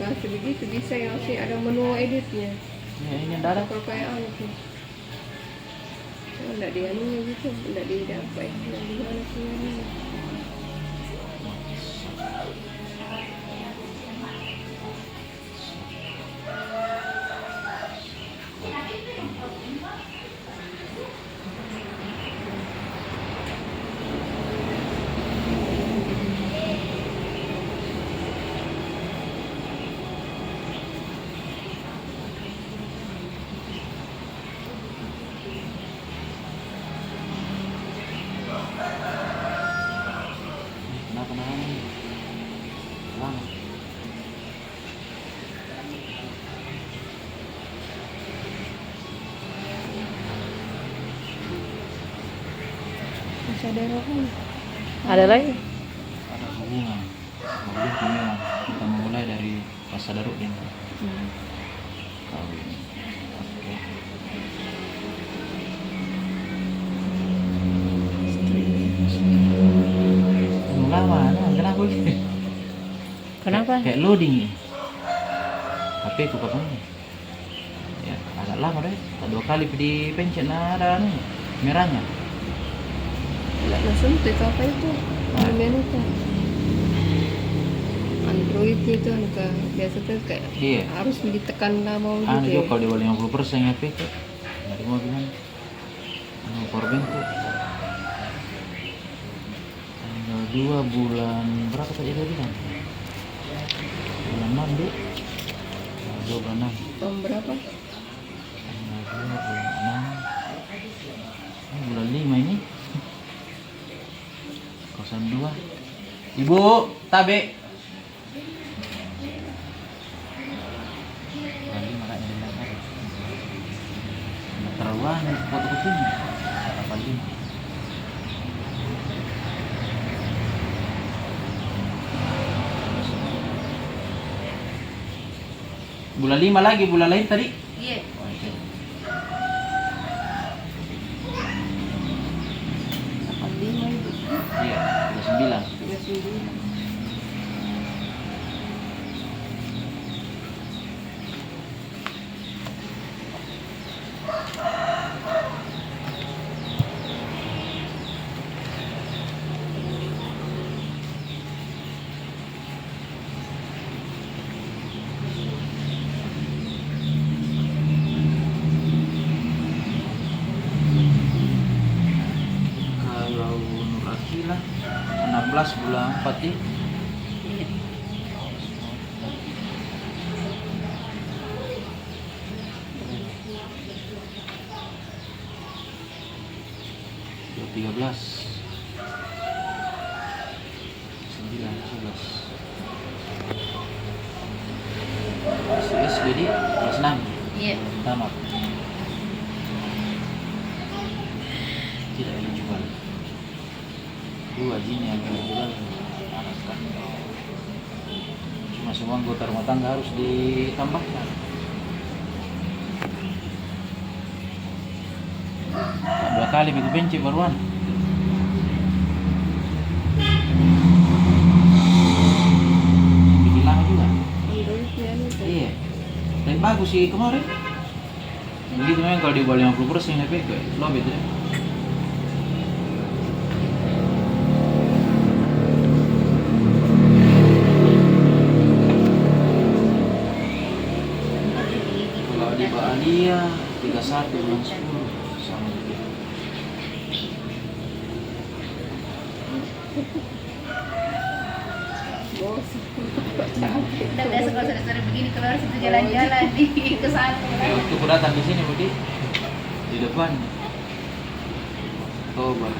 kasih begitu bisa yang sih ada menu editnya. Ya ini ada. Kalau kayak anu tuh. Enggak di anunya gitu, enggak di apa ya, enggak di mana sih anunya. Kenapa namanya? Lama. Masih ada rohnya. Ada lagi? Ada hubungan. Mobil memang kita memulai dari Pasadarudin. Kawin. Oke. Lama, kenapa? Kenapa? Kayak loading nih. HP ku kapan nih? Ya, agak lama deh. Tak 2 kali dipencet ada anu, merahnya. Enggak langsung tuh apa itu? Menu tuh. Androidnya itu anu kan biasa tuh kayak Iya. harus ditekan nama Anu gitu. juga kalau di bawah 50% HP tuh. Dari mau bilang. Anu powerbank tuh. Tanggal 2 bulan berapa tadi dia bilang? Bulan 6 deh. Tanggal 2 bulan 6. Tahun berapa? Tanggal 2 bulan 6. Bulan 5 ini. 02. Ibu, tabe. Bulan 5 kayaknya dia bilang ada. Terlalu banyak foto kesini. 85. Bulan 5 lagi, bulan lain tadi? Iya. Oh, itu. 85 itu. Iya, 39. 39. Kalau Nur Akila 16 bulan 4 ya. Iya. Dua 13 9 11 SD kelas 6 Iya. tamat tidak eligible 2 jin yang eligible panas kan cuma semua anggota rumah tangga harus ditambahkan 2 kali minggu benci baruan bikin lama juga. Androidnya anu tuh. Iya. Tapi bagus sih kemarin. Begitu memang kalau di bawah 50% HP gue lobet ya. Kalau di bawah dia 31 bulan 10 sama dia. Bos. Kok capek. Udah biasa kalau sore-sore begini keluar situ jalan-jalan di ke sana. Waktu aku datang di sini Budi di depan Oktober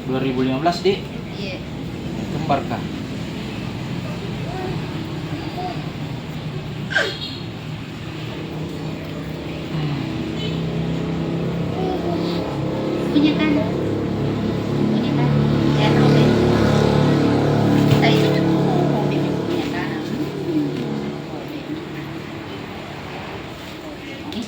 2015 di Iya. kembar kah? Punya kan? Punya kan? Ya tahu deh. Saya itu punya kan. Ini.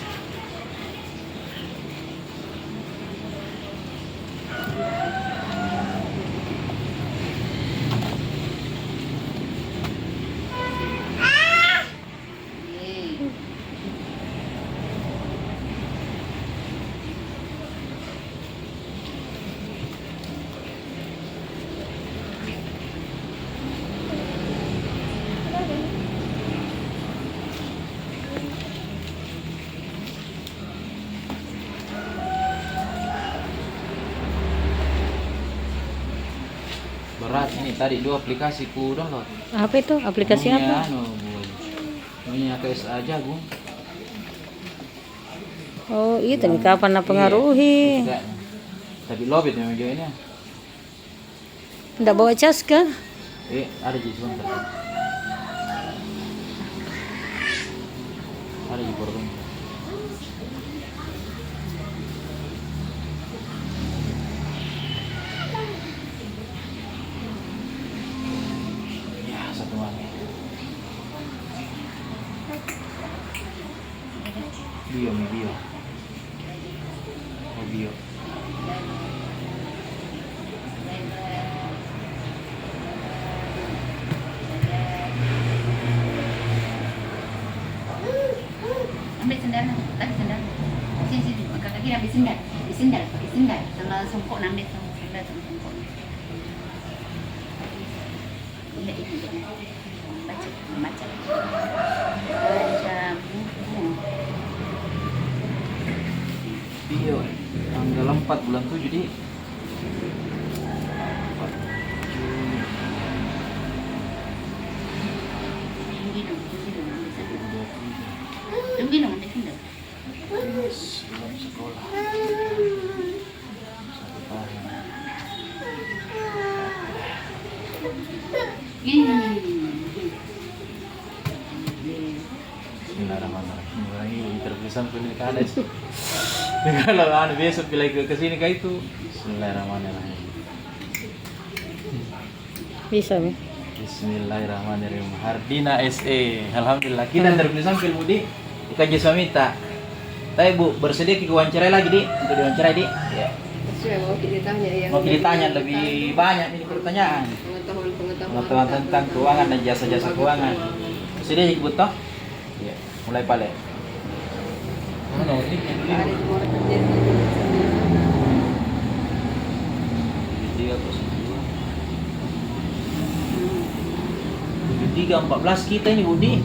berat ini tadi 2 aplikasi ku download. Apa itu? Aplikasi apa? Ini KSA Jagung. Oh, itu nih kapan pengaruhi? Iya, tapi lobet memang dia ini. Nggak bawa cas kah? Ada di sebentar. Ada di porong. Ya, satu lagi. Bio. Oh, bio. Ambil sendal, tarik sendal. Sini, makan kaki ambil sendal. Ambil sendal, pakai sendal. Sama songkok ambil sendal sama songkok. Ini dia. Baca. Baca buku. Bio. Tanggal 4 bulan 7 di. Tunggu dong, ambil sendal. Belum sekolah. 1 tahun. Bismillahirrahmanirrahim. Orang ini terbilang pun ini kan itu. Kalau anu besok bila ke sini kayak itu. Bismillahirrahmanirrahim. Bisa, Mi. Bismillahirrahmanirrahim. Hardina SE. Alhamdulillah. Kita terbilang film di Kaji Swamita. Tapi Bu, bersedia ke wawancara lagi di untuk diwawancarai di? Ya. Maksudnya mau ditanya yang Mau ditanya lebih banyak ini pertanyaan. Pengetahuan tentang keuangan dan jasa-jasa keuangan. Bersedia ikut toh? Ya. Mulai pale. Mana ini? ada di luar kerja. 73 14 kita ini Budi.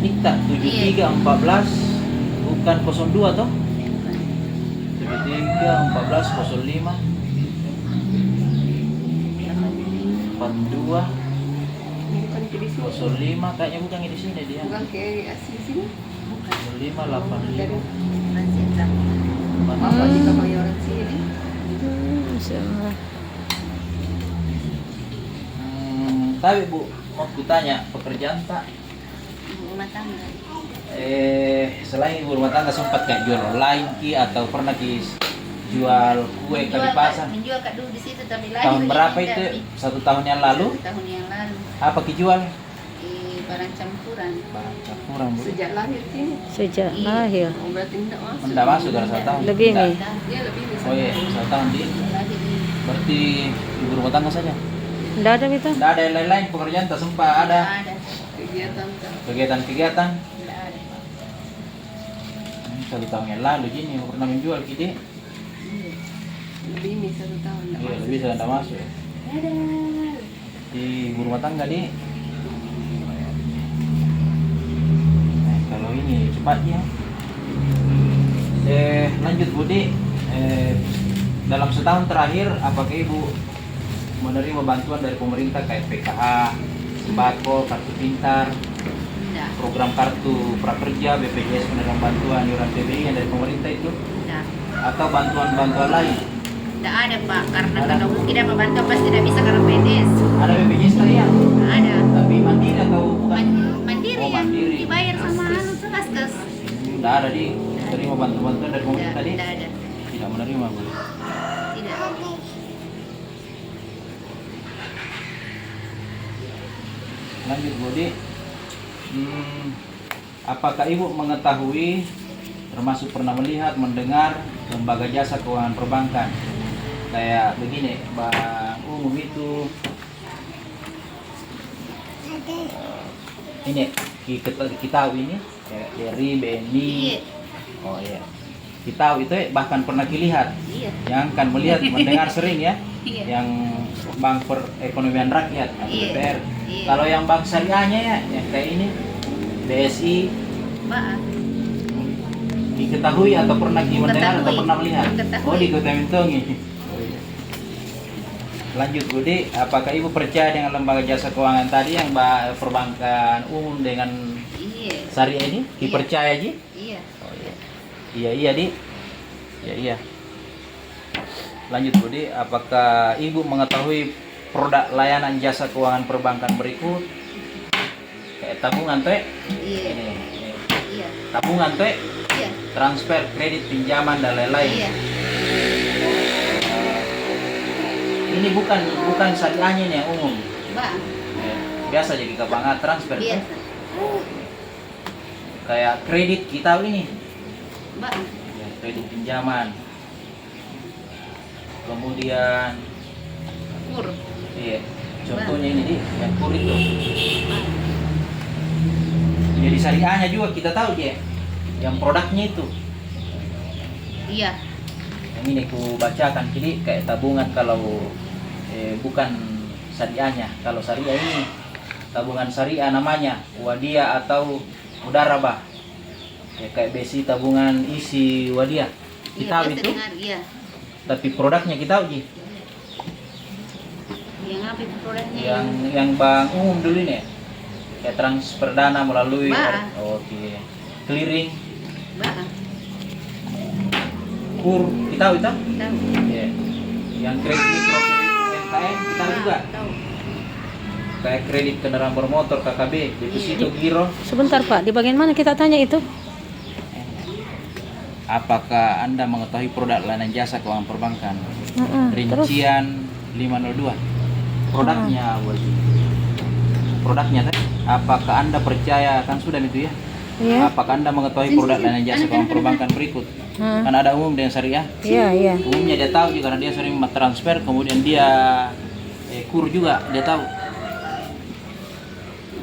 Ini tak 73 14 bukan 02 toh? 73 14 05 42 Bukan ke di sini. 05 kayaknya bukan di sini dia. Bukan ke asli sini. 05 Dari 85 apa kita bayaran sini? Sama. Tapi Bu, mau kutanya pekerjaan tak? Rumah tangga. Selain ibu rumah tangga sempat kayak jual online ki atau pernah ki jual kue ke di pasar? Menjual Kak dulu di situ tapi lagi Tahun berapa itu? 1 tahun yang lalu? 1 tahun yang lalu. Apa ki jual? Barang campuran. Barang campuran Bu. Sejak lahir sini. Sejak lahir. Oh, berarti tidak masuk. Tidak masuk dari 1 tahun. Lebih, Mi. Dia lebih bisa. Oh iya, 1 tahun di. Lahir di Berarti ibu rumah tangga saja. Nggak ada kita. Tidak ada yang lain-lain pekerjaan tak sempat ada ada. Kegiatan tak. kegiatan-kegiatan. Tidak ada. 1 tahun yang lalu gini pernah menjual gitu. Lebih ini 1 tahun. tak Iya masuk. lebih sudah tidak masuk. Ada. Di ibu rumah tangga di. Kalau ini cepat ya. Lanjut Budi. Dalam setahun terakhir apakah ibu menerima bantuan dari pemerintah kayak PKA, sembako, kartu pintar, Tidak. program kartu prakerja, BPJS penerima bantuan iuran PBI yang dari pemerintah itu, Tidak. atau bantuan-bantuan lain? Tidak ada Pak, karena Ada. kalau tidak membantu pasti tidak bisa karena PNS. Ada BPJS tadi ya? Ada. Tapi mandiri atau bukan? Mandiri Oh, yang mandiri. dibayar sama anu tuh Vaskes. Tidak ada di terima bantuan-bantuan dari pemerintah tadi? Tidak ada. Tidak menerima Bu. Tidak. Lanjut Budi. Apakah ibu mengetahui termasuk pernah melihat, mendengar lembaga jasa keuangan perbankan kayak begini, Bank Umum itu ini kita tahu ini kayak dari BNI. Iya. Oh iya, kita tahu itu bahkan pernah dilihat Iya. yang kan melihat mendengar sering ya. Iya. Yang Bank Perekonomian Rakyat atau Iya. BPR. Iya. Kalau yang bank syariahnya ya, yang kayak ini BSI Pak. diketahui atau pernah mendengar atau Ketahui. pernah melihat? Ketahui. Oh, diketahui. Oh, iya. Lanjut Budi, apakah Ibu percaya dengan lembaga jasa keuangan tadi yang perbankan umum dengan Iya. syariah ini? Iya. Dipercaya Ji? Iya. Oh iya. Iya iya Di. Iya iya. Lanjut Budi, apakah Ibu mengetahui produk layanan jasa keuangan perbankan berikut? Kayak tabungan tuh. Iya. Ini. Iya. Tabungan tuh, Iya. transfer, kredit, pinjaman dan lain-lain. Iya. Ini bukan syariahnya nih yang umum. Bang. Biasa jadi ke bank transfer tuh. Biasa. Kayak kredit kita ini. Bang. Ya, kredit pinjaman. Kemudian Kur. iya, contohnya ini di yang kur itu. Jadi syariahnya juga kita tahu ya. Yang produknya itu. Iya. Yang ini ku bacakan jadi kayak tabungan kalau bukan syariahnya. Kalau syariah ini tabungan syariah namanya Wadia atau Mudarabah. Ya, kayak besi tabungan isi Wadia. Iya, Kita tahu biasa itu. dengar, iya. Tapi produknya kita tahu Ji. Yang apa itu produknya? Yang bank umum dulu ini ya. Kayak transfer dana melalui Bah. oke. Clearing, Bang. kur, kita tahu itu? Tahu. Iya. Yang kredit mikro UMKM kita tahu juga. Tahu. Kayak kredit kendaraan bermotor KKB, deposito giro. Sebentar Pak, di bagian mana kita tanya itu? Apakah Anda mengetahui produk layanan jasa keuangan perbankan? Terus? Rincian 502. Produknya Wajib. Produknya teh. Apakah Anda percaya kan sudah itu ya? Iya. Apakah Anda mengetahui produk layanan jasa keuangan perbankan berikut? Hmm. Kan ada umum dan syariah. Iya, iya. Umumnya dia tahu juga karena dia sering transfer, kemudian dia kur juga dia tahu.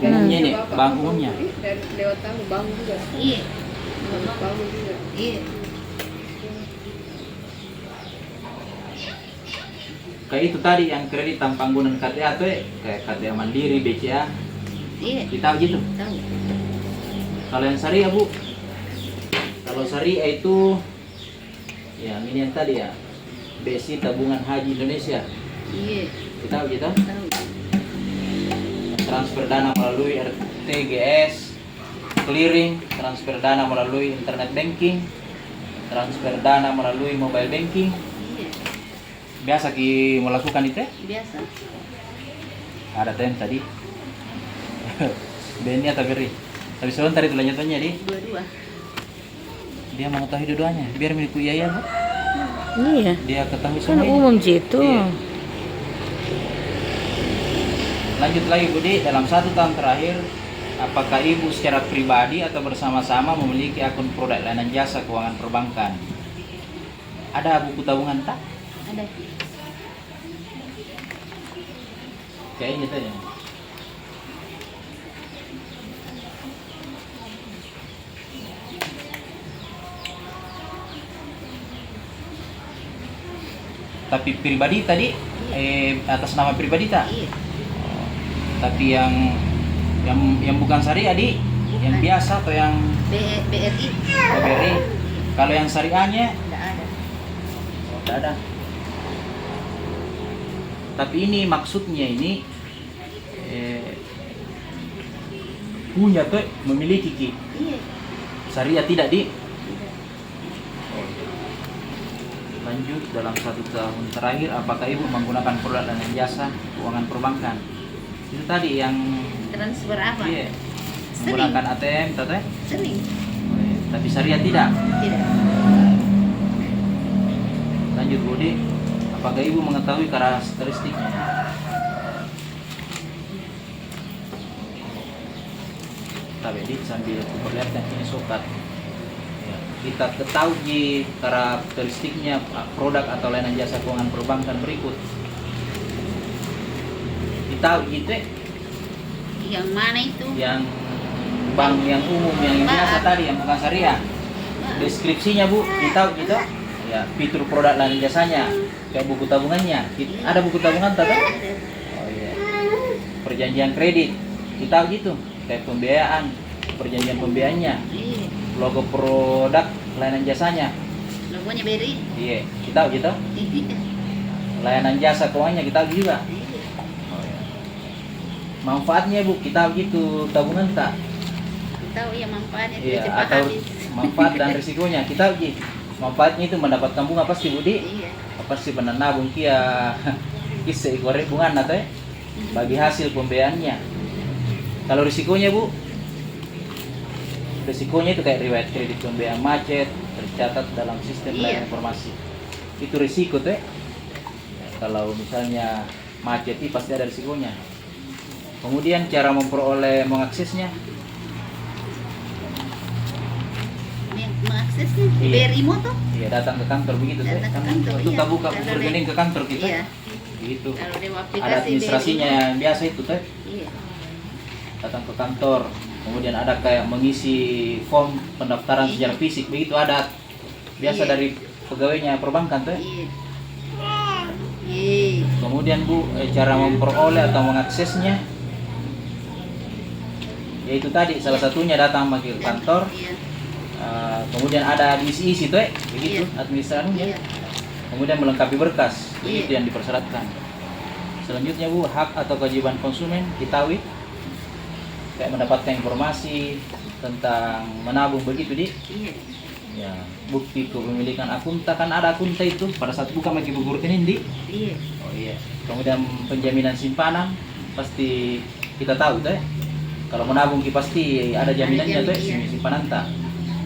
Umumnya ini, bank umumnya. Dari lewat tahu bank juga. Iya. Bank juga. Iya. Kayak itu tadi yang kredit tanpa penggunaan KTA tuh kayak KTA Mandiri, BCA. Iya. Kita tahu gitu. Tahu. Kalau yang syariah Bu, kalau syariah itu ya ini yang tadi ya, BSI Tabungan Haji Indonesia. Iya. Kita tahu gitu. Tahu. Transfer dana melalui RTGS, clearing, transfer dana melalui internet banking, transfer dana melalui mobile banking. Iya. Biasa ki melakukan itu? Biasa. Ada tem tadi. Benny atau Beri? Tapi sebentar itu lanjutannya di. Dua-dua. Dia mengetahui dua-duanya. Biar milikku iya ya Bu. Iya. Dia ketahui Kan semua. umum gitu. Iya. Lanjut lagi Budi, dalam 1 tahun terakhir, apakah Ibu secara pribadi atau bersama-sama memiliki akun produk layanan jasa keuangan perbankan? Ada buku tabungan tak? Ada. Kayak ini tadi. Tapi pribadi tadi, atas nama pribadi tak? Iya. Tapi yang bukan syariah di, yang Bukan. biasa atau yang BRI. BRI. Kalau yang syariahnya Tidak ada. tidak ada. Tapi ini maksudnya ini punya tuh memiliki ki. Iya. Syariah tidak di. Lanjut, dalam 1 tahun terakhir apakah Ibu menggunakan produk dan jasa keuangan perbankan? Itu tadi yang Transfer apa? iya, menggunakan ATM teteh. Sering. Tapi syariah tidak. Tidak. Lanjut Budi, apakah Ibu mengetahui karakteristiknya? Tapi edit sambil memperlihatkan ini sokat. Ya, kita ketahui karakteristiknya produk atau layanan jasa keuangan perbankan berikut. Kita gitu Yang mana itu? yang bank yang umum yang biasa tadi yang bukan syariah. Deskripsinya Bu, kita gitu. Ya, fitur produk layanan jasanya kayak buku tabungannya. Ada buku tabungan tak? Oh iya. Perjanjian kredit. Kita gitu. Kayak pembiayaan, perjanjian pembiayaannya, Iya. logo produk layanan jasanya. Logonya BRI. Iya, kita gitu. Iya. layanan jasa keuangannya kita juga. Iya. Oh, ya. Manfaatnya Bu, kita gitu tabungan tak? Tahu ya manfaatnya Iya, cepat atau habis. manfaat dan risikonya kita uji. Manfaatnya itu mendapatkan bunga pasti Budi. Iya. Pasti pernah nabung kia kisah ikore bunga atau ya bagi hasil pembiayaannya. Kalau risikonya Bu, risikonya itu kayak riwayat kredit pembiayaan macet tercatat dalam sistem Iya. layanan informasi. Itu risiko tuh. Kalau misalnya macet itu pasti ada risikonya. Kemudian cara memperoleh mengaksesnya. Mengaksesnya Iya. BRI Moto. Iya, datang ke kantor begitu tuh. Datang ke Kan kantor, untuk iya. buka Kalau rekening ke kantor kita. Iya. Gitu. Kalau dia aplikasi Ada administrasinya BRI. yang biasa itu tuh. Iya. Datang ke kantor. Kemudian ada kayak mengisi form pendaftaran Iya. secara fisik begitu ada. Biasa Iya. dari pegawainya perbankan tuh. Iya. Iya. Kemudian Bu, cara memperoleh atau mengaksesnya yaitu tadi salah satunya datang ke kantor. Iya. Kemudian ada diisi-isi tuh begitu Iya. administrasinya. Iya. Kemudian melengkapi berkas, begitu Iya. yang dipersyaratkan. Selanjutnya Bu, hak atau kewajiban konsumen diketahui kayak mendapatkan informasi tentang menabung begitu di Iya. ya, bukti kepemilikan akunta kan ada akunta itu pada saat buka lagi buku rekening di. Iya. Oh iya. Kemudian penjaminan simpanan pasti kita tahu tuh ya. Kalau menabung pasti ada jaminannya tuh Iya. simpanan tak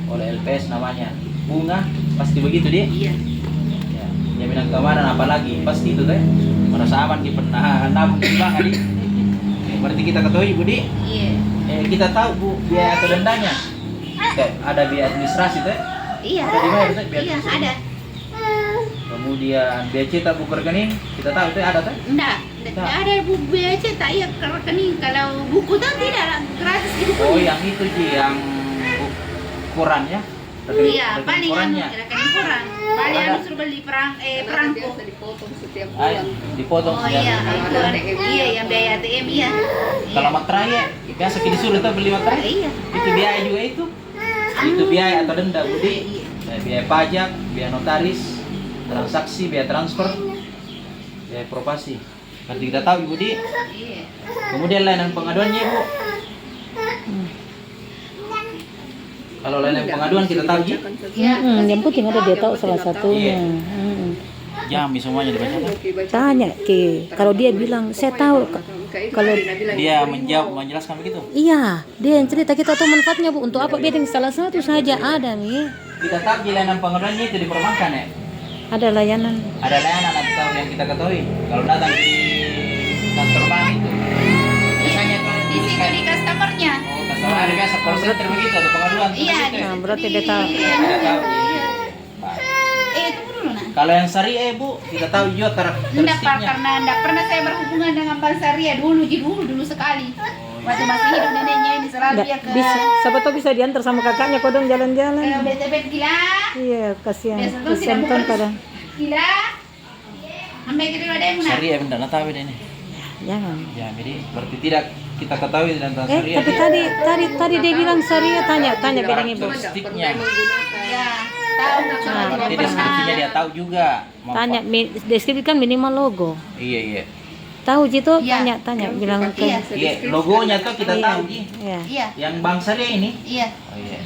oleh LPS namanya. Bunga pasti begitu dia. Iya. Ya, jaminan keamanan apalagi pasti itu teh merasa aman di pernah nabung di bank tadi. Berarti kita ketahui Bu Di, Iya. kita tahu Bu biaya atau dendanya. Kayak ada biaya administrasi teh. Iya. Ada di mana teh biaya Iya, administrasi? ada. Kemudian biaya cetak buku rekening kita tahu teh ada teh. Enggak, Enggak. ada buku biaya cetak ya ke rekening. Kalau buku tuh tidak gratis di buku. Oh yang itu Ji yang ukurannya. Rekening, Iya, rekening paling anu ukurannya. rekening kurang. Paling Ada. anu suruh beli Karena perangko. biasa dipotong setiap Ay, bulan. dipotong Oh setiap iya, bulan. itu Ada ada ATM. iya yang biaya ATM iya. Kalau materai ya, biasa kita disuruh tuh beli materai. Iya. Itu biaya juga itu. Itu biaya atau denda Budi. Iya. Biaya pajak, biaya notaris, transaksi, biaya transfer, biaya propasi. Nanti kita tahu Ibu Di. Iya. Kemudian layanan pengaduannya Bu. Kalau layanan pengaduan kita tahu Ji. Iya. Yang penting ada dia tahu salah satunya. Iya. Jami semuanya dibacakan. Tanya ke, kalau dia bilang saya tahu, kalau Dia menjawab, menjelaskan begitu. iya dia yang cerita kita tahu manfaatnya Bu. Untuk apa bidding salah satu saja ada nih. Kita tahu Ji, layanan pengaduannya itu di perbankan ya. Ada layanan. Ada layanan atau yang kita ketahui. Kalau datang di kantor bank itu biasanya tuh Di situ di customernya. oh customer ada biasa call center begitu atau pengaduan tuh Iya, begitu ya? Nah, berarti dia tahu. Iya. Kita tahu Ji. Iya. Baik. Tunggu dulu nah. Kalau yang syariah Bu, kita tahu juga Enggak Pak, karakteristiknya. karena enggak pernah saya berhubungan dengan Bank Syariah dulu sekali. Waktu masih hidup neneknya ini selalu Nggak, dia ke bisa, siapa tahu bisa diantar sama kakaknya kodong jalan-jalan. BTP gila. Iya, kasihan. Biasa tuh Kasihan tidak kan buka. pada. Gila. Ambil kiri ada yang mana? Syariah benar tahu ini. Jangan. Ya, jadi berarti tidak kita ketahui tentang Eh, syariah. tapi tadi dia bilang syariah tanya bedang ibu. Karakteristiknya. Ya, tahu cuma Nah, tidak Berarti pernah. deskripsinya dia tahu juga. Tanya deskripsikan minimal logo. Iya, iya. Tahu Jito? Iya. Tanya bilang ke. Iya. Iya, logonya tuh kita Iya. tahu Ji. Iya. Iya, Yang Bank Syariah ini. iya. Oh iya.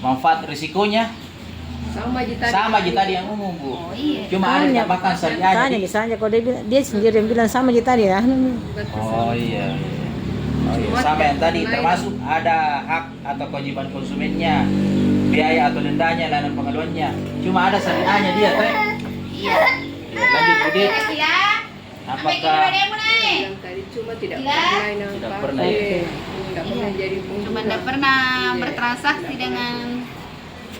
Manfaat risikonya Sama aja tadi. sama aja tadi yang umum Bu. Oh iya. Cuma ada Tanya. ditambahkan syariah. Tanya misalnya kalau dia bilang, dia sendiri yang bilang sama Jito tadi ya. Oh iya. Oh iya. Sama yang tadi termasuk ada hak atau kewajiban konsumennya, biaya atau dendanya, layanan pengaduannya. Cuma ada syariahnya dia teh. Iya. Ya, lanjut Bu Di. Gila. Ambil kiri Apakah ada yang mana? Yang tadi cuma tidak Gila. pernah yang Tidak pakai. pernah, ya? Tidak pernah Iya. jadi Cuma pengguna. enggak pernah Iya. bertransaksi dengan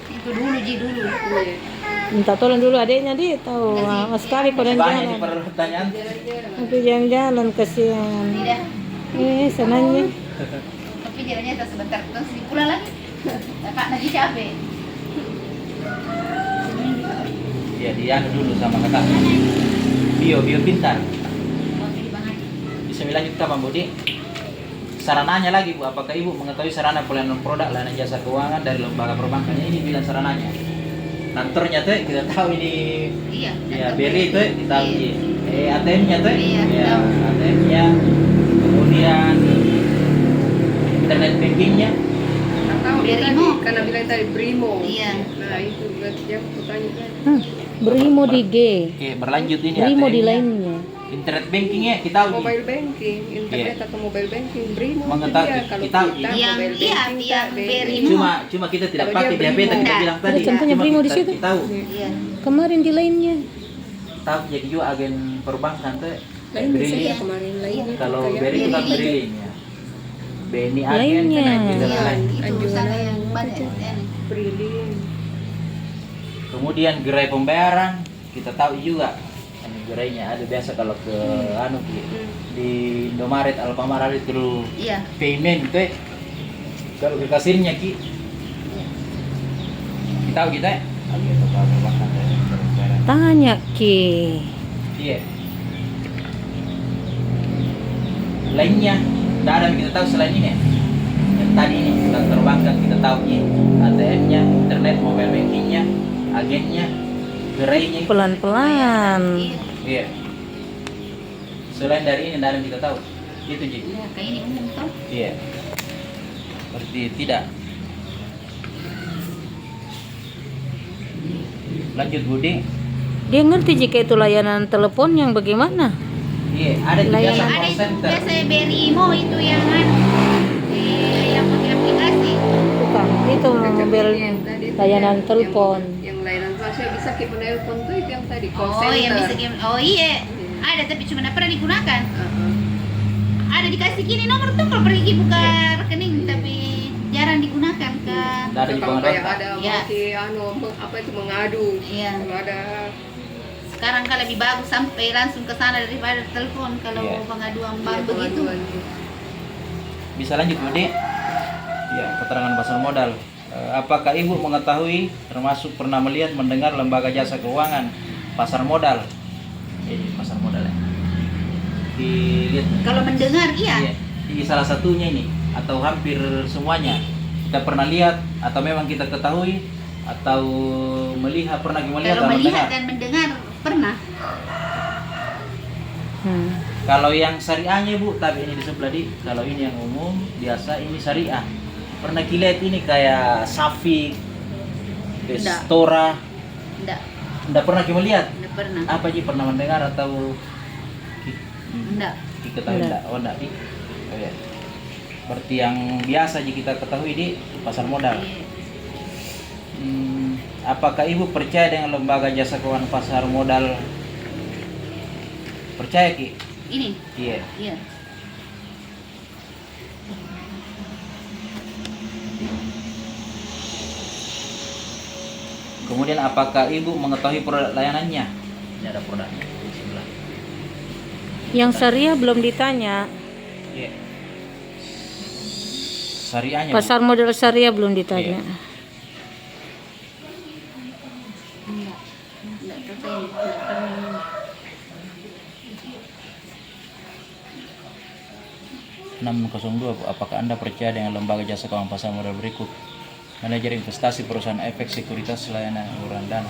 itu dulu dulu. Iya. Minta tolong dulu adiknya dia tahu Kasih. lama sekali kodong banyak di jalan. pertanyaan? Aku jalan-jalan kasihan. Tidak. Senangnya. Tapi jalannya tak sebentar terus pulang lagi. Kakak lagi capek. Ya dia dulu sama kakak. Bio pintar. Mau pilih Bang Haji. Bisa lanjutkan Bang Budi. Sarananya lagi Bu, apakah Ibu mengetahui sarana pelayanan produk layanan jasa keuangan dari lembaga perbankan? Ini bilang sarananya. Kantornya tuh kita tahu ini Iya. ya BRI itu kita tahu Iya. Ji. ATM-nya tuh. Iya, Ya, tahu. ATM-nya. Kemudian internet banking-nya. Nggak tahu dia tadi, Brimo. karena bilang tadi Brimo. Iya. Nah itu berarti dia kutanya tadi. Brimo di G. Oke, berlanjut ini Brimo di ATM-nya. lainnya. Internet bankingnya kita tahu. Mobile banking, internet atau mobile banking, Brimo itu Mengetahui- dia. Kalau kita- kita Yang- mobile iya, banking yang tak, Brimo. Cuma kita tidak Kalau pakai dia di HP Brimo. tadi kita Nah, bilang tadi. ada contohnya Cuma Brimo di kita- situ. kita tahu. Iya. Kemarin di lainnya. Tahu jadi juga agen perbankan tuh. lain Brili. saya kemarin lain itu Kalau kayak Beri itu kan Brili. Brili ya. BNI agen Lainnya. kan agen dan Iya, lain. itu Anjuran sana yang banyak. Brilin. Kemudian gerai pembayaran kita tahu juga. Anu gerainya ada biasa kalau ke anu di Indomaret, Alfamart itu Iya. payment tuh. Kalau ke kasirnya ki kita tahu kita. Agen perbankan dan pembayaran. Tanya Ki. Iya. Lainnya, tidak ada yang kita tahu selain ini. Yang tadi ini kita terbangkan kita tahu ini ATM-nya, internet, mobile banking-nya, agennya, gerainya. Pelan-pelan. Iya. Iya. Selain dari ini, tidak ada yang kita tahu. Itu Ji. Iya, kayak ini umum toh. Iya. Berarti tidak. Lanjut Budi. Dia ngerti jika itu layanan telepon yang bagaimana? Iya, ada di Layanan. jasa Ada call itu center. biasa Berimo itu yang yang pakai aplikasi. Bukan, itu mobil Yang tadi itu layanan yang- telepon. Yang layanan saya bisa ke penelpon tuh itu yang tadi call Oh, center. yang bisa game. Oh iya. Ada tapi cuma tidak pernah digunakan. Ada dikasih gini nomor tuh kalau pergi buka rekening tapi jarang digunakan kan. Tidak ada di Kalau bawah kayak data. ada Iya. apa itu mengadu. Iya. Kalau ada Sekarang kan lebih bagus sampai langsung ke sana daripada telepon kalau Iya. pengaduan ya, bank begitu. pengaduan. Bisa lanjut Budi? Ya, keterangan pasar modal. Apakah Ibu mengetahui termasuk pernah melihat mendengar lembaga jasa keuangan pasar modal? Ini pasar modal ya. Dilihat. Kalau mendengar iya. Di salah satunya ini atau hampir semuanya kita pernah lihat atau memang kita ketahui atau melihat pernah melihat Kalau atau melihat mendengar? dan mendengar pernah. Kalau yang syariahnya Bu, tapi ini di sebelah di. Kalau ini yang umum biasa ini syariah. Pernah lihat ini kayak Safik, Nggak. Stora. Enggak, Nggak pernah kita lihat. enggak pernah. Apa sih pernah mendengar atau Enggak. kita ketahui Nggak. enggak? Oh enggak di. Oh ya. Berarti yang biasa aja kita ketahui di pasar modal. Iya. Apakah Ibu percaya dengan lembaga jasa keuangan pasar modal? Percaya Ki? Ini. Iya. Iya. Kemudian apakah Ibu mengetahui produk layanannya? Ini ada produknya di sebelah. Yang syariah belum ditanya. Iya. Syariahnya. Bu. Pasar modal syariah belum ditanya. Iya. Enggak. Enggak tertarik. Enggak pernah. 602, Bu. Apakah Anda percaya dengan lembaga jasa keuangan pasar modal berikut? Manajer investasi perusahaan efek sekuritas layanan uluran dana.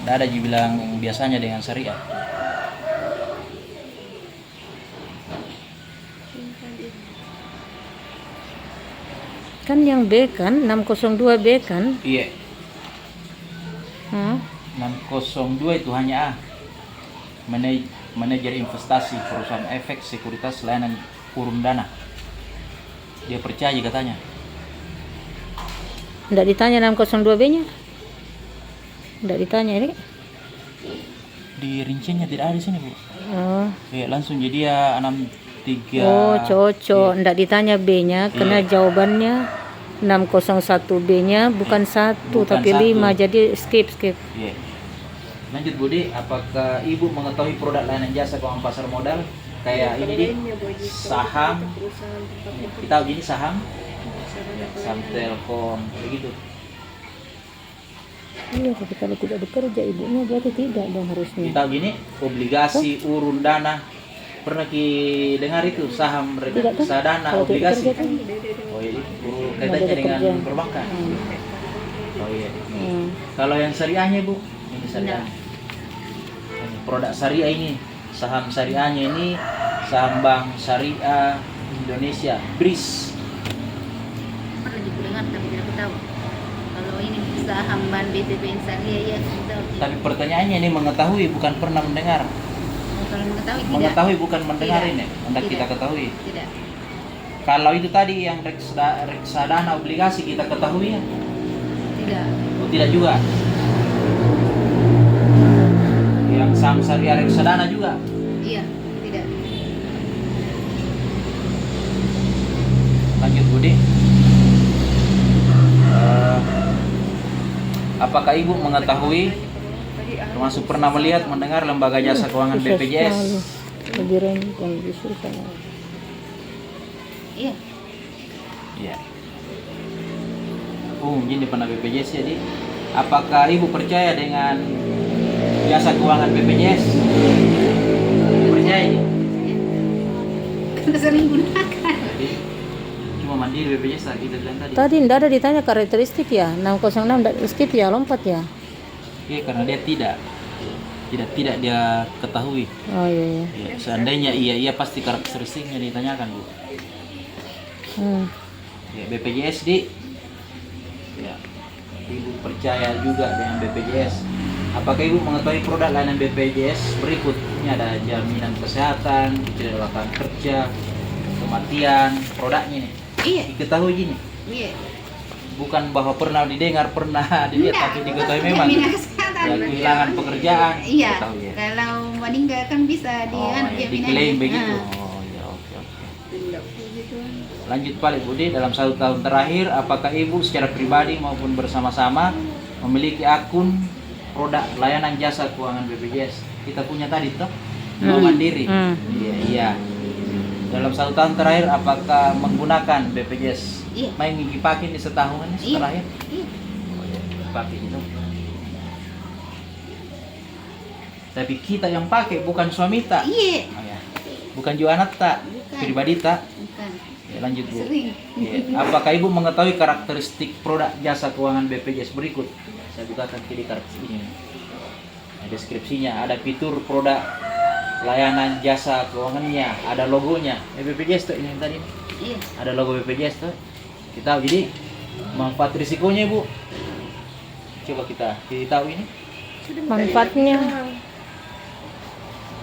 Tidak ada dibilang biasanya dengan syariah. Kan yang B kan, 602 B kan? Iya. Hah? 602 itu hanya A. Manajer investasi perusahaan efek sekuritas layanan urun dana. Dia percaya katanya. Enggak ditanya 602 B nya? Enggak ditanya ini? Di rinciannya tidak ada di sini, Bu. Oh, Iya, langsung jadi ya 63. oh cocok. Iya. Enggak ditanya B nya karena Iya. jawabannya 601 B nya bukan 1 Bukan tapi 5, 1. jadi skip. Iya. Lanjut Budi, apakah Ibu mengetahui produk layanan jasa keuangan pasar modal kayak ini di saham? Kita tahu gini saham, ya, saham Telkom begitu. Iya, tapi kalau tidak bekerja ibunya berarti tidak dong harusnya. Kita tahu gini obligasi urun dana. Pernah dengar itu saham Tidak kan? reksadana Kalau tidak obligasi? bekerja kan? Oh iya, Nggak kaitannya ada dengan kerja. perbankan. Oh iya. Hmm. Kalau yang syariahnya Bu, ini syariah. Ini produk syariah ini saham syariahnya ini saham Bank Syariah Indonesia, BRIS. Pernah juga dengar tapi tidak tahu. Kalau ini saham Bank BTP Syariah ya sudah tahu. Tapi pertanyaannya ini mengetahui bukan pernah mendengar. Kalau mengetahui tidak. Mengetahui bukan mendengar Tidak. ini, hendak kita Tidak. ketahui. Tidak. Kalau itu tadi yang reksadana obligasi kita ketahui ya? Tidak. Oh, tidak juga. Yang saham syariah reksadana juga. Iya, tidak. Lanjut Budi. Apakah ibu mengetahui termasuk pernah melihat mendengar lembaga jasa keuangan BPJS? Iya. Iya. Gini pernah BPJS jadi. Apakah ibu percaya dengan jasa keuangan BPJS? Percaya ini? Karena sering gunakan. Jadi, cuma mandiri BPJS lah kita bilang tadi. Tadi tidak ada ditanya karakteristik ya, 606 skip ya, lompat ya. Iya, karena dia tidak dia ketahui. Oh iya. Ya, seandainya iya pasti karakteristiknya ditanyakan Bu. Ya, BPJS ya, ibu percaya juga dengan BPJS. Apakah ibu mengetahui produk layanan BPJS berikut? Ini ada jaminan kesehatan, kecelakaan kerja, kematian, produknya nih. Iya. Diketahui gini. Iya. Bukan bahwa pernah didengar, pernah dilihat, Enggak, tapi diketahui memang. jaminan kesehatan. Ya, kehilangan pekerjaan. Iya. Diketahui ya. Kalau meninggal kan bisa Oh, ya, jaminannya. diklaim begitu. Ah. Oh, ya oke. Tindak begitu. Lanjut Pak Budi, dalam 1 tahun terakhir, apakah Ibu secara pribadi maupun bersama-sama memiliki akun produk layanan jasa keuangan BPJS? Kita punya tadi toh, mandiri. Iya. Dalam 1 tahun terakhir, apakah menggunakan BPJS? Iya. Main dipakai di setahun ini Iya. terakhir? Iya. Oh iya, pakai itu. Tapi kita yang pakai bukan suami tak? Iya. Oh, ya. Bukan juga anak tak? Bukan. Pribadi tak? Bukan. Ya, lanjut Bu. Sering. Ya. Apakah Ibu mengetahui karakteristik produk jasa keuangan BPJS berikut? Saya bukakan kiri karakteristik ini. Nah, deskripsinya ada fitur produk layanan jasa keuangannya, ada logonya. BPJS tuh ini yang tadi. Iya. Ada logo BPJS tuh. Kita tahu jadi manfaat risikonya Ibu. Coba kita tahu ini. Manfaatnya.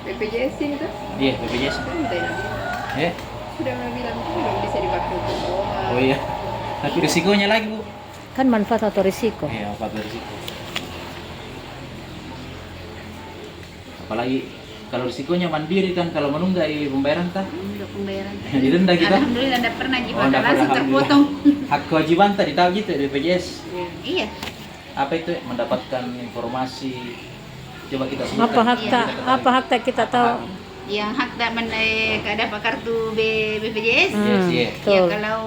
BPJS sih itu. Iya, BPJS. Kan udah bilang. Ya. Sudah bilang belum bisa dipakai untuk obat. Oh iya. Tapi risikonya lagi Bu. Kan manfaat atau risiko. Iya, manfaat risiko. Apalagi kalau risikonya mandiri kan, kalau menunggak pembayaran tak Untuk pembayaran. didenda kita. Alhamdulillah tidak pernah Oh, dipakai nggak pernah, langsung alhamdulillah. terpotong. Hak kewajiban tadi tahu gitu ya, BPJS. Iya. Apa itu? Mendapatkan informasi. Coba kita sebutkan. Apa hak Iya, tak? Apa hak tak kita tahu? Yang hak tak dapat kartu BPJS. Yes, iya. Ya Betul. kalau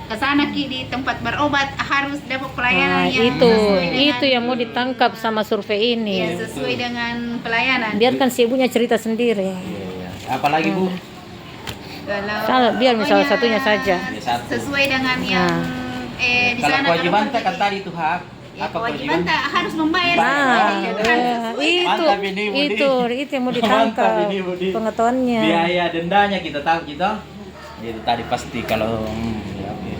ke sana Ki, di tempat berobat harus dapat Nah, pelayanan yang sesuai dengan, itu yang mau ditangkap sama survei ya, ini. sesuai dengan pelayanan. Biarkan si ibunya cerita sendiri. Iya, iya. Apalagi Bu? Kalau Biar salah pokoknya satunya saja. Ya, satu. sesuai dengan yang di Kalau sana kewajiban kalau tak kan tadi itu hak. ya, Apa kewajiban kewajiban? tak harus membayar. Nah, itu Mantap ini, Budi. itu yang mau ditangkap Mantap ini, Budi. pengetahuannya. Biaya dendanya kita tahu gitu. Itu tadi pasti kalau ya, oke.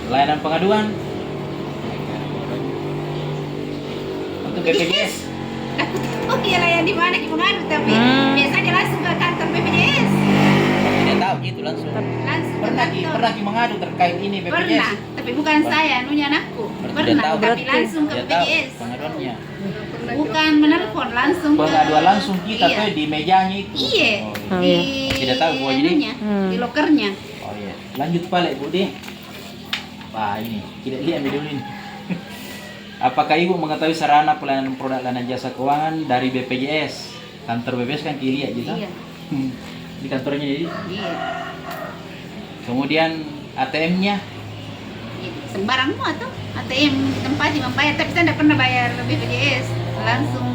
Layanan pengaduan untuk BPJS. Oh iya lah, yang di mana Ki mengadu, tapi biasanya langsung ke kantor BPJS. Tidak tahu gitu langsung. Langsung ke Pernah kantor. mengadu terkait ini BPJS. Pernah, tapi bukan saya, nunya anakku. Berarti Pernah, dia tahu. tapi langsung ke Dia tahu BPJS. pengaduannya. Bukan menelpon, langsung ke Pengaduan langsung kita iya. tuh di mejanya itu. Iya. Oh, Di Tidak tahu gua jadi. anunya, di lokernya. Oh iya. Lanjut Pak Budi. Wah ini tidak lihat dulu ini. Apakah Ibu mengetahui sarana pelayanan produk layanan jasa keuangan dari BPJS? Kantor BPJS kan dilihat gitu. Iya. Di kantornya jadi. Iya. Kemudian ATM-nya. Sembarang mau tuh ATM tempat membayar, tapi saya tidak pernah bayar BPJS, langsung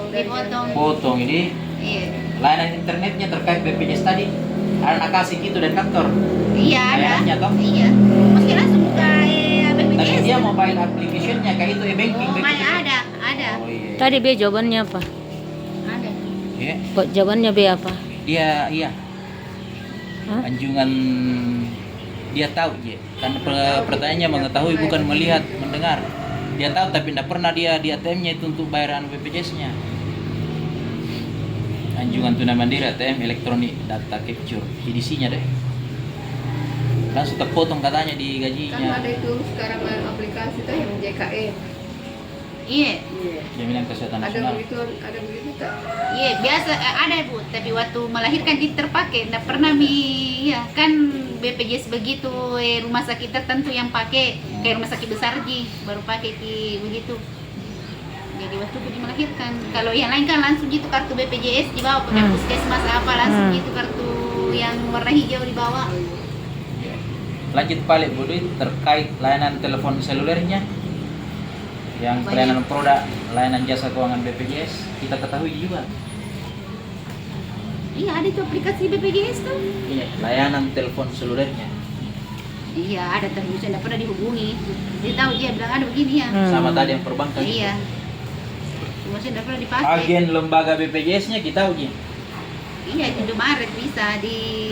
dipotong. Potong ini. Iya. Layanan internetnya terkait BPJS tadi. Ada kasih gitu dan kantor. Iya ada. Layanannya toh? Iya. Mesti langsung buka Tapi BPJS. dia mobile application-nya kayak itu e-banking. Oh, ada. Oh iya. Tadi dia jawabannya apa? Ada. Ya. Kok jawabannya B apa? Dia iya. Hah? Anjungan dia tahu ya. Karena pertanyaannya mengetahui bukan melihat, mendengar. Dia tahu tapi tidak pernah dia di ATM-nya itu untuk bayaran BPJS-nya. Anjungan tunai mandiri ATM elektronik data capture edisinya deh. Langsung terpotong katanya di Kan gajinya. ada itu sekarang aplikasi tuh yang JKE. Iya. Iya. Jaminan Kesehatan Ada Nasional. begitu tak? Iya, biasa ada Bu, tapi waktu melahirkan dia terpakai, enggak pernah ya kan BPJS begitu, rumah sakit tertentu yang pakai, kayak rumah sakit besar baru pakai begitu. Jadi waktu dia melahirkan, kalau yang lain kan langsung gitu kartu BPJS dibawa, pakai puskesmas apa langsung gitu kartu yang warna hijau dibawa. Lanjut balik Bu Dwi, terkait layanan telepon selulernya yang Banyak. pelayanan produk layanan jasa keuangan BPJS kita ketahui juga. Iya, ada tuh aplikasi BPJS tuh. Iya, layanan telepon selulernya. Iya, ada terus enggak pernah dihubungi. Dia tahu dia bilang ada begini ya. Sama tadi yang perbankan. Iya. Cuma saya enggak pernah dipakai. Agen lembaga BPJS-nya kita uji. Iya, itu Indomaret bisa di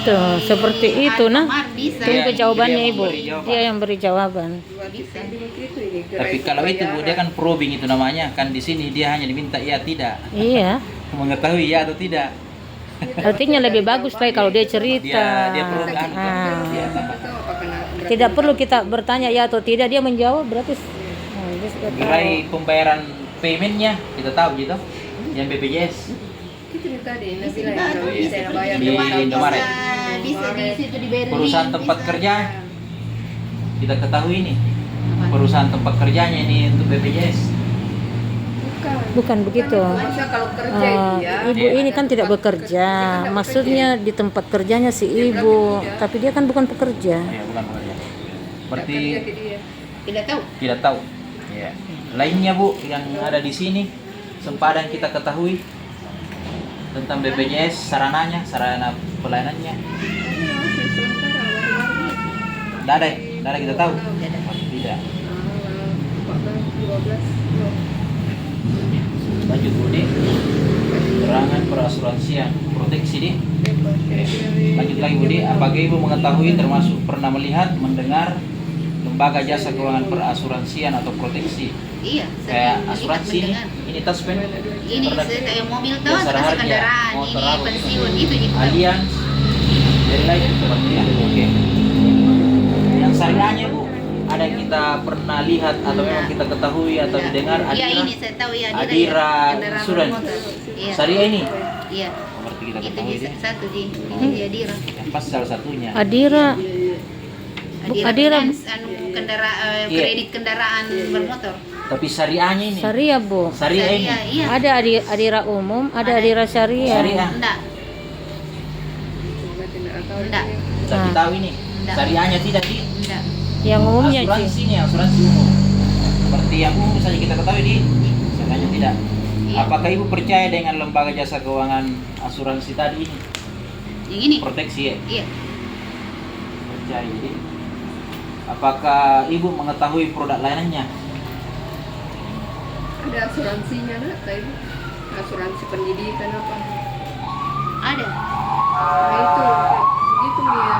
Tuh, seperti itu nah. Alfamart bisa. Tunggu Iya, jawabannya dia yang Ibu. memberi jawaban. Dia yang beri jawaban. Bisa. Begitu ini. Tapi kalau itu Bu, dia kan probing itu namanya. Kan di sini dia hanya diminta iya tidak. Iya. Mengetahui ya atau tidak. Artinya lebih bagus Pak kalau dia cerita. Dia perlu anu, Ah. dia tambah. Tidak perlu kita bertanya ya atau tidak, dia menjawab berarti dia sudah tahu. Nilai pembayaran paymentnya kita tahu gitu. Yang BPJS. Itu tadi Nabi Bisa, lah yang bisa. saya bayar Di Indomaret. Bisa di situ dibayar. Perusahaan tempat bisa. kerja kita ketahui nih. Perusahaan tempat kerjanya ini untuk BPJS. Bukan begitu. Masa kalau kerja ya. Ibu ini kan tidak bekerja. Maksudnya di tempat kerjanya si ibu, tapi dia kan bukan pekerja. Ya, bukan pekerja. Berarti Tidak tahu. tidak tahu. Ya. Lainnya Bu yang ada di sini sempadan kita ketahui tentang BPJS, sarananya, sarana pelayanannya. Tidak kita tahu. Tidak. 12. Lanjut Bu Di. Keterangan perasuransian, proteksi Di. Lanjut lagi Bu Di. Apakah Ibu mengetahui termasuk pernah melihat, mendengar lembaga jasa keuangan perasuransian atau proteksi? Iya. Kayak sering asuransi ini, mendengar. ini taspen. Ini kayak mobil tahu, Jasa kasih harga, kendaraan, motor ini apa? pensiun itu gitu. Allianz, dari lain seperti ya. Oke. Yang syariahnya Bu, ada yang kita pernah lihat atau memang kita ketahui atau Iya. didengar Iya, Adira? ini saya tahu ya. Adira kendaraan Insurance. bermotor. Iya. Syariah ini. Iya. Berarti kita Itu ketahui di deh. satu di ini di Adira. Yang pas salah satunya. Adira, Adira. Finance, anu kendaraan Iya. kredit kendaraan bermotor. Tapi syariahnya ini. Syariah Bu. Syariah ini. Iya. Ada Adira umum, ada Adira syariah. Syariah. Enggak. Enggak. Tapi tahu ini. Enggak. Syariahnya tidak di. Enggak. Yang umumnya Asuransi sih. ini, asuransi umum. Seperti yang umum saja kita ketahui di. Syariahnya tidak. Iya. Apakah Ibu percaya dengan lembaga jasa keuangan asuransi tadi ini? Yang ini. Proteksi ya? Iya. Percaya. Jadi, apakah Ibu mengetahui produk layanannya? Ada asuransinya nak, tadi asuransi pendidikan apa? Ada. Nah itu dia.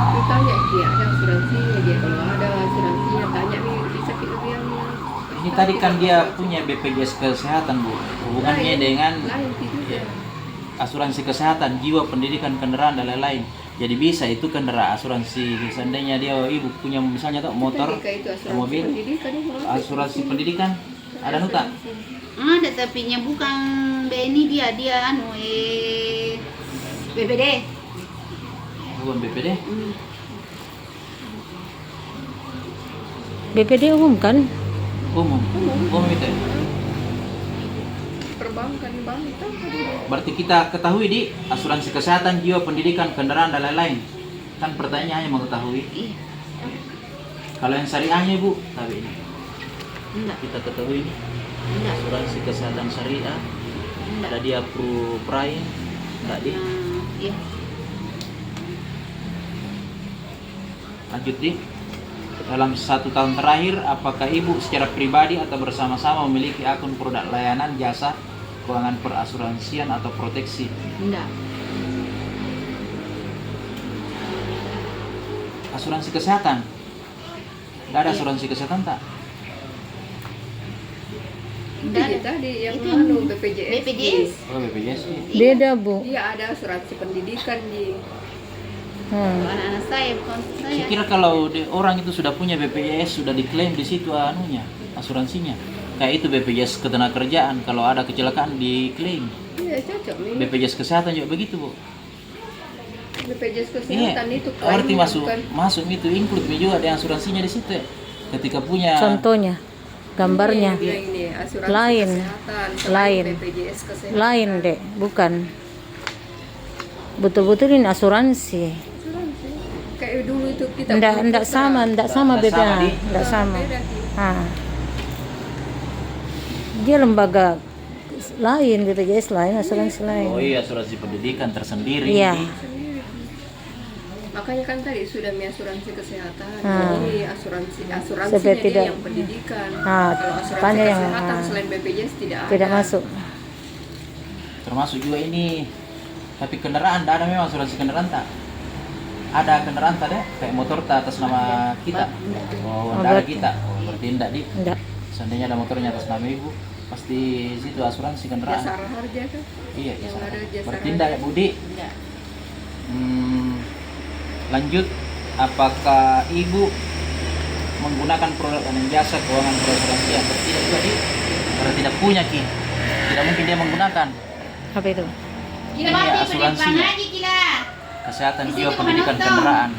Itu tanya dia ada asuransinya dia, kalau ada asuransinya tanya nih bisa kita bilang. Ini tadi kan dia punya BPJS Kesehatan Bu, hubungannya dengan lain tidak. ya, asuransi kesehatan, jiwa, pendidikan, kendaraan dan lain-lain. Jadi bisa itu kendaraan asuransi seandainya dia Ibu punya misalnya tuh motor, Itu asuransi mobil, pendidikan itu asuransi pendidikan ada nuta. Ada tapi nya bukan BNI dia anu BPD. Bukan BPD. BPD umum kan? Umum itu. perbankan bank itu ada. Berarti kita ketahui di asuransi kesehatan, jiwa, pendidikan, kendaraan dan lain-lain. Kan pertanyaannya hanya mengetahui. Iya. Kalau yang syariahnya Bu, tapi ini Enggak. kita ketahui ini Enggak. asuransi kesehatan syariah, ada dia Pro Prime, enggak di. Iya. Lanjut di. Dalam 1 tahun terakhir, apakah Ibu secara pribadi atau bersama-sama memiliki akun produk layanan jasa keuangan perasuransian atau proteksi. Enggak. Asuransi kesehatan. Nggak ada asuransi kesehatan tak? Enggak Itu ada. tadi yang Itu anu BPJS. BPJS. Oh, BPJS. Beda, Bu. Dia ada asuransi pendidikan di. Hmm. Anak-anak saya bukan Saya saya. kira kalau orang itu sudah punya BPJS sudah diklaim di situ anunya, asuransinya. Kayak itu BPJS ketenagakerjaan, kalau ada kecelakaan diklaim. Iya cocok nih. BPJS kesehatan juga begitu, Bu. BPJS Iya. kesehatan itu Berarti klaimnya masuk bukan. masuk itu include juga ada asuransinya di situ. Ya. Ketika punya Contohnya, gambarnya Dia ini asuransi Lain. kesehatan Lain. selain BPJS kesehatan. lain, Dek, bukan. Betul-betul ini asuransi. Asuransi. Kayak dulu itu kita Enggak sama, enggak sama Nggak BPA, sama, Di. enggak sama. Beda, Ki. Ah. Dia lembaga lain, BPJS lain, asuransi lain. oh iya asuransi pendidikan tersendiri. Iya. Sendiri. Makanya kan tadi sudah asuransi kesehatan, Hmm. ini asuransinya Supaya dia tidak- yang pendidikan. Ah, Kalau asuransi tanya yang- kesehatan ah. selain BPJS tidak ada. Tidak masuk. Termasuk juga ini. Tapi kendaraan, ada memang asuransi kendaraan tak? Ada kendaraan tak deh? Kayak motor tak atas nama kita? Oh, Oh, enggak ada berarti- kita. Oh, berarti enggak di. Enggak. Seandainya ada motornya atas nama ibu, pasti situ asuransi kendaraan. Jasa harja kan. Iya, Yang jasa. ada jasa Berarti harja. enggak ya Budi? Enggak. Lanjut, apakah ibu menggunakan produk dan jasa keuangan perasuransian? Tidak juga di, karena tidak punya Ki. Tidak mungkin dia menggunakan Apa itu? Kila Ini mati asuransinya. pendidikan lagi kila. kesehatan Di jiwa situ pendidikan mana kendaraan.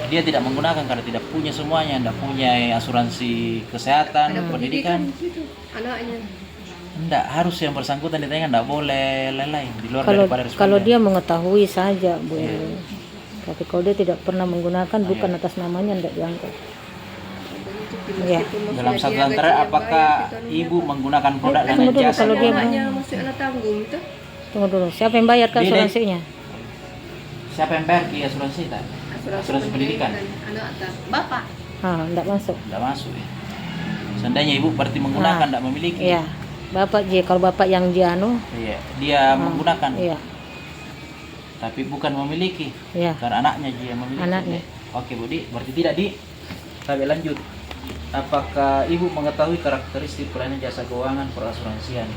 Dia tidak menggunakan karena tidak punya semuanya, tidak punya asuransi kesehatan, Ada pendidikan. di situ anaknya. Enggak, harus yang bersangkutan ditanya, enggak boleh lain-lain di luar Kalau daripada responden. kalau dia mengetahui saja, Bu. Iya. Tapi kalau dia tidak pernah menggunakan, bukan atas namanya, enggak diangkat. Begitu, Iya. meskipun maksudnya dalam dia satu gajinya antara apakah banyak, gitu, ibu apa. menggunakan produk dan Tunggu dulu, jasa kalau dia anaknya masih anak tanggung itu. Tunggu dulu, siapa yang bayar ke Dia- asuransinya? siapa yang bayar ki asuransi tak? Asuransi pendidikan. Anak tak. Bapak. Ah, enggak masuk. Enggak masuk ya. Seandainya ibu berarti menggunakan, Nah, enggak memiliki. Iya. Bapak kalau bapak yang dianu, Iya, dia menggunakan, iya, tapi bukan memiliki. iya. Karena anaknya dia yang memiliki. Anaknya. Oke Budi, berarti tidak di. Tapi lanjut. Apakah ibu mengetahui karakteristik pelayanan jasa keuangan perasuransian?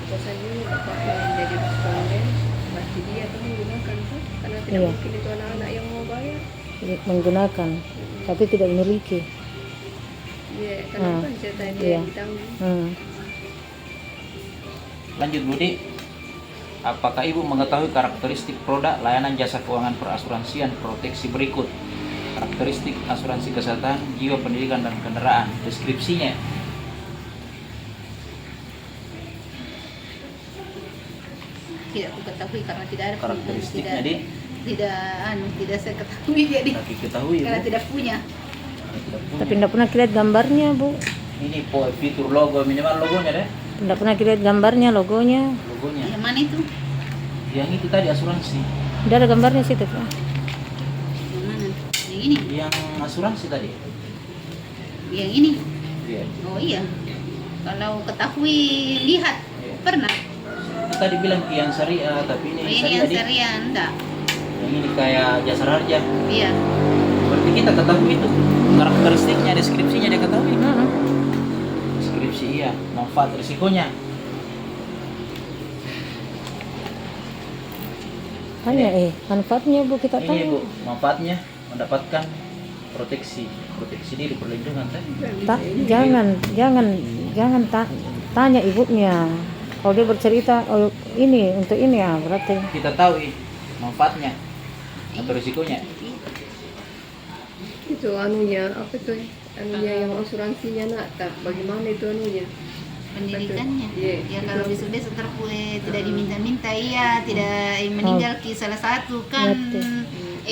Biasa dulu bapak yang jadi responden, pasti dia tuh menggunakan kan, karena tidak Iya. mungkin itu anak-anak yang mau bayar. Menggunakan, tapi tidak memiliki. Iya, kenapa cerita dia Iya. yang ditanggung? Lanjut Budi. Apakah ibu mengetahui karakteristik produk layanan jasa keuangan perasuransian proteksi berikut? Karakteristik asuransi kesehatan, jiwa pendidikan dan kendaraan. Deskripsinya. Tidak aku ketahui karena tidak ada Karakteristiknya tidak, di tidak saya ketahui jadi tapi ketahui karena Bu. tidak punya. Tidak punya. Tapi enggak pernah lihat gambarnya, Bu. Ini fitur logo, minimal logonya deh. Enggak pernah lihat gambarnya, logonya. Logonya. Yang mana itu? Yang itu tadi asuransi. Udah ada gambarnya situ, Pak. Yang mana? Yang ini. Yang asuransi tadi. Yang ini. Iya. Oh iya. Kalau ketahui lihat Iya. pernah. Tadi bilang yang syariah, tapi ini Oh, ini syariah yang di. syariah enggak. Yang ini kayak jasa harja. Iya. Berarti kita ketahui itu karakteristiknya, deskripsinya dia ketahui. Deskripsi iya, manfaat risikonya. Tanya manfaatnya, Bu, kita Ini tahu. Bu, manfaatnya mendapatkan proteksi diri, perlindungan kan? Jangan tanya ibunya. Kalau dia bercerita, oh ini untuk ini ya, berarti Kita tahu manfaatnya atau risikonya. Itu anunya apa tuh? Anunya yang asuransinya nak tak bagaimana itu anunya? Pendidikannya. Iya. Ya kalau sudah seterpue tidak diminta-minta iya, tidak meninggal ki salah satu kan Betul.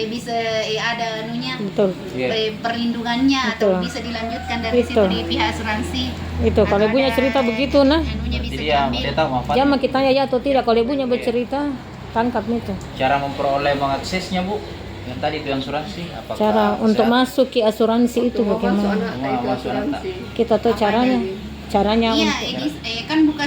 bisa ada anunya betul. Iya. perlindungannya atau Betul. bisa dilanjutkan dari situ Betul. di pihak asuransi. Itu kalau Atau ibunya ada cerita begitu, nah. anunya bisa Jadi dia diambil. tahu manfaatnya. Jangan kita tanya ya atau tidak. Kalau ibunya bercerita, tangkap itu. Cara memperoleh mengaksesnya Bu. Yang tadi itu yang asuransi. Apakah Cara untuk sehat? masuk ke asuransi itu Untuk mau masuk bagaimana? anak tak itu Mau masuk anak tak? asuransi. Kita tahu caranya. caranya Iya, untuk kan buka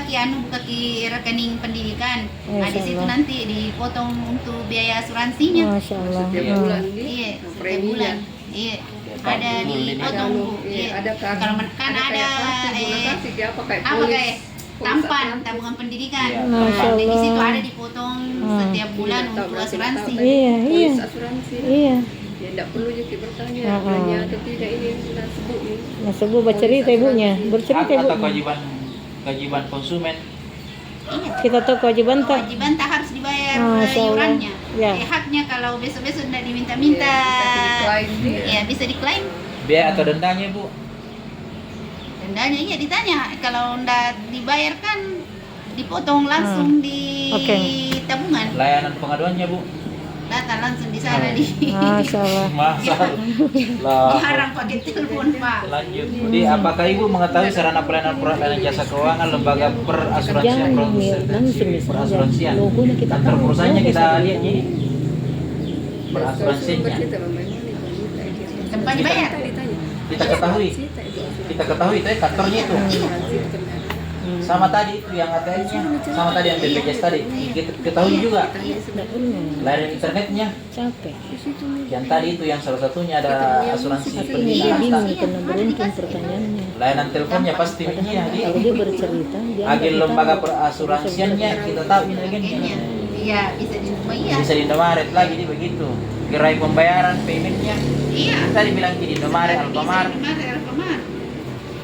ki rekening pendidikan. Nah, di situ Masya Allah. nanti dipotong untuk biaya asuransinya. Masya Allah. Setiap Iya. bulan nih Iya, nah, setiap premi bulan. ya. Iya. Pak, Ada betul ini. dipotong Bu. Iya. Ada kan. Kalau kan ada kasih dia apa kayak apa polis. kayak tampan tabungan pendidikan. Iya, Masya Nah, di situ Allah. ada dipotong Hmm. setiap bulan untuk asuransi. Iya, iya. Polis asuransi. Iya. Ya tidak perlu juga bertanya Ah, ah. belanja atau tidak ini sudah sebut nih. Nah, sebuah bercerita ibunya, bercerita Atau ibunya. kewajiban konsumen. Iya. Kita tahu kewajiban tak? Kewajiban tak harus dibayar Masya Allah. iurannya. Ya. Haknya kalau besok-besok tidak diminta-minta. Klaim dia. Ya bisa diklaim. Biaya atau dendanya Bu? Dendanya iya ditanya. Kalau tidak dibayarkan dipotong langsung di Oke. tabungan. Layanan pengaduannya Bu? Datang langsung di sana di. Masya Allah. Masalah. Lah. Jarang pakai telepon Pak. Lanjut. Jadi apakah Ibu mengetahui sarana pelayanan jasa keuangan lembaga perasuransian Jangan langsung misalnya. perasuransian? Logonya kita Kantor tahu. perusahaannya kita Logo lihat ini. Perasuransiannya. Bercerita memang ini kalau Tempatnya bayar. ditanya. Kita ketahui. Cerita itu asuransi. Kita ketahui itu ya kantornya itu. Asuransi itu kan. Sama tadi itu yang ATM-nya, sama tadi yang BPJS tadi. Kita ketahui juga. Tidak pernah. Layanan internetnya. Capek. Di situ nih. Yang tadi itu yang salah satunya ada asuransi Ini dia pendidikan. bingung karena beruntung pertanyaannya. Layanan teleponnya pasti ini ya di Kalau dia bercerita, dia agen nggak lembaga tahu. perasuransiannya kita tahu ini Agennya. agennya. Iya bisa di rumah iya. Bisa di Indomaret lagi di begitu. Gerai pembayaran paymentnya Iya. tadi bilang di Indomaret, Alfamart, Bisa di Alfamart.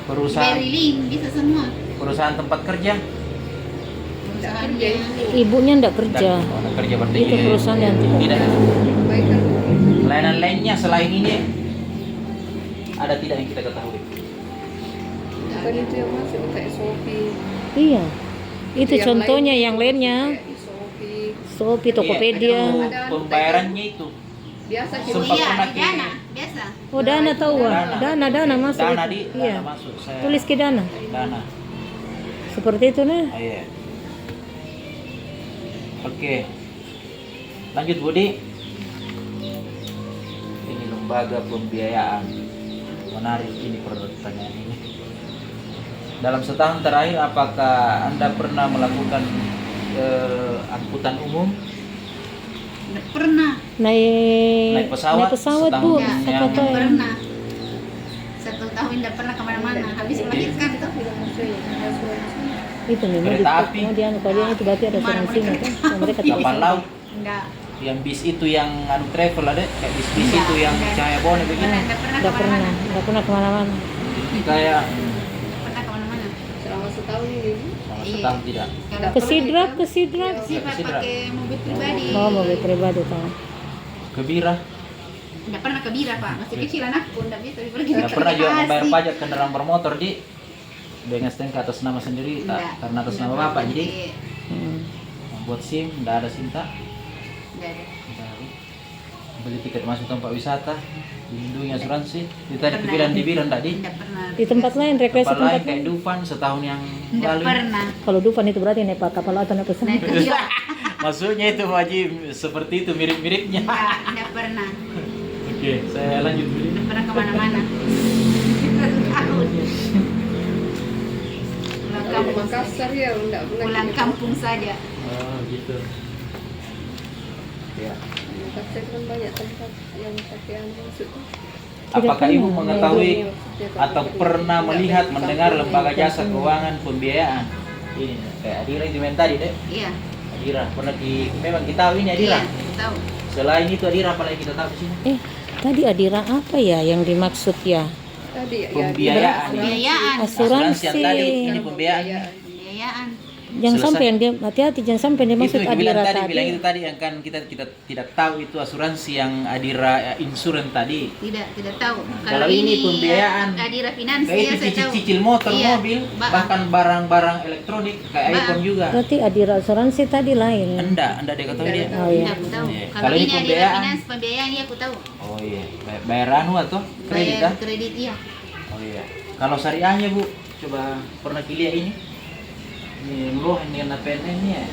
perusahaan Berlin bisa semua. perusahaan tempat kerja. Perusahaannya. Ibunya ndak kerja. Oh, anak kerja berarti Itu perusahaan yang tidak. Baik kan. Layanan lainnya selain ini ada tidak yang kita ketahui? Bukan itu yang masuk kayak Shopee. Iya. Itu Yang contohnya lain yang itu lainnya. kayak Shopee. Shopee, Tokopedia. Ada Pembayarannya itu biasa Oh kita Sempat iya, pernah di Dana biasa. Oh, Dana tahu ah. Dana masuk. Dana itu. di Iya. Dana masuk saya. Tulis ke Dana. Dana. Seperti itu nah. Ah, iya. Oke. Lanjut Budi. Ini lembaga pembiayaan. Menarik ini pertanyaan ini. Dalam setahun terakhir apakah Anda pernah melakukan angkutan umum? Nggak pernah. Naik pesawat setahun Bu. yang- Nggak Apa tuh? pernah. 1 tahun nggak pernah kemana-mana. Habis melahirkan tuh. Itu nih. Kereta api. Kemudian kalian itu berarti ada asuransinya kan? Yang mereka tak Kapal laut. Enggak. Yang bis itu yang anu travel ada kayak bis-bis Enggak, itu yang enggak. cahaya bone begini. Nggak pernah nggak pernah, kemana-mana. nggak pernah kemana-mana. Kayak Pernah kemana-mana. selama setahun ini. sama Iya. setahun tidak. Kalau Ke Sidrap, ke Sidrap. sifat pakai mobil pribadi. Oh, mobil pribadi tahu. Kebira. Nggak pernah ke Bira Pak. Masih kecil anakku nggak bisa pergi. Nggak pernah juga Bekasi. membayar pajak kendaraan bermotor di dengan stnk atas nama sendiri tak Nggak. karena atas nama Nggak bapak pernah. jadi Iya, membuat SIM tidak ada SIM tak nggak ada. beli tiket masuk tempat wisata dilindungi asuransi itu tadi Pernah. kebiran di Biran tadi Nggak pernah. Di tempat lain, rekreasi tempat lain tempat kayak lain. Dufan setahun yang Nggak lalu pernah. Kalau Dufan itu berarti naik kapal laut atau naik Nah pesawat. itu dia. maksudnya itu wajib seperti itu mirip-miripnya Nggak pernah. oke saya lanjut dulu Nggak pernah kemana-mana. 1 tahun. Pulang Kalau kampung. Makassar ya enggak pernah. Pulang kampung saja. oh gitu ya Makassar kan banyak tempat yang pakai anu masuk. apakah ibu pernah. mengetahui Maksudnya atau kalau pernah nggak melihat banyak mendengar kampung lembaga yang- jasa keuangan pembiayaan ini kayak Adira itu yang tadi deh Iya. Adira pernah memang kita tahu ini Adira Iya, tahu. selain itu Adira apalagi kita tahu di sini Tadi Adira apa ya yang dimaksud ya? tadi ya Pembiayaan. Pembiayaan. asuransi yang tadi Asuransi. ini pembiayaan Pembiayaan. Jangan Selesai. sampai yang dia hati-hati, jangan sampai dia itu maksud yang bilang Adira tadi tadi. bilang itu tadi yang kan kita tidak tahu itu asuransi yang Adira insurance tadi Tidak tahu. kalau ini pembiayaan, Adira Finansi kayak ya itu saya tahu. cicil motor Iya, mobil Mbak. bahkan barang-barang elektronik kayak Mbak. iPhone juga Berarti Adira asuransi tadi lain. enggak dia ketahui dia Oh iya. Aku tahu. Iya. Kalau Kalau ini ini Adira pembiayaan. Finansi pembiayaan ya aku tahu. oh iya bayar anu atau kredit Bayar ah kredit iya. oh iya kalau syariahnya Bu coba pernah dilihat ini loh ini dengan PNN ya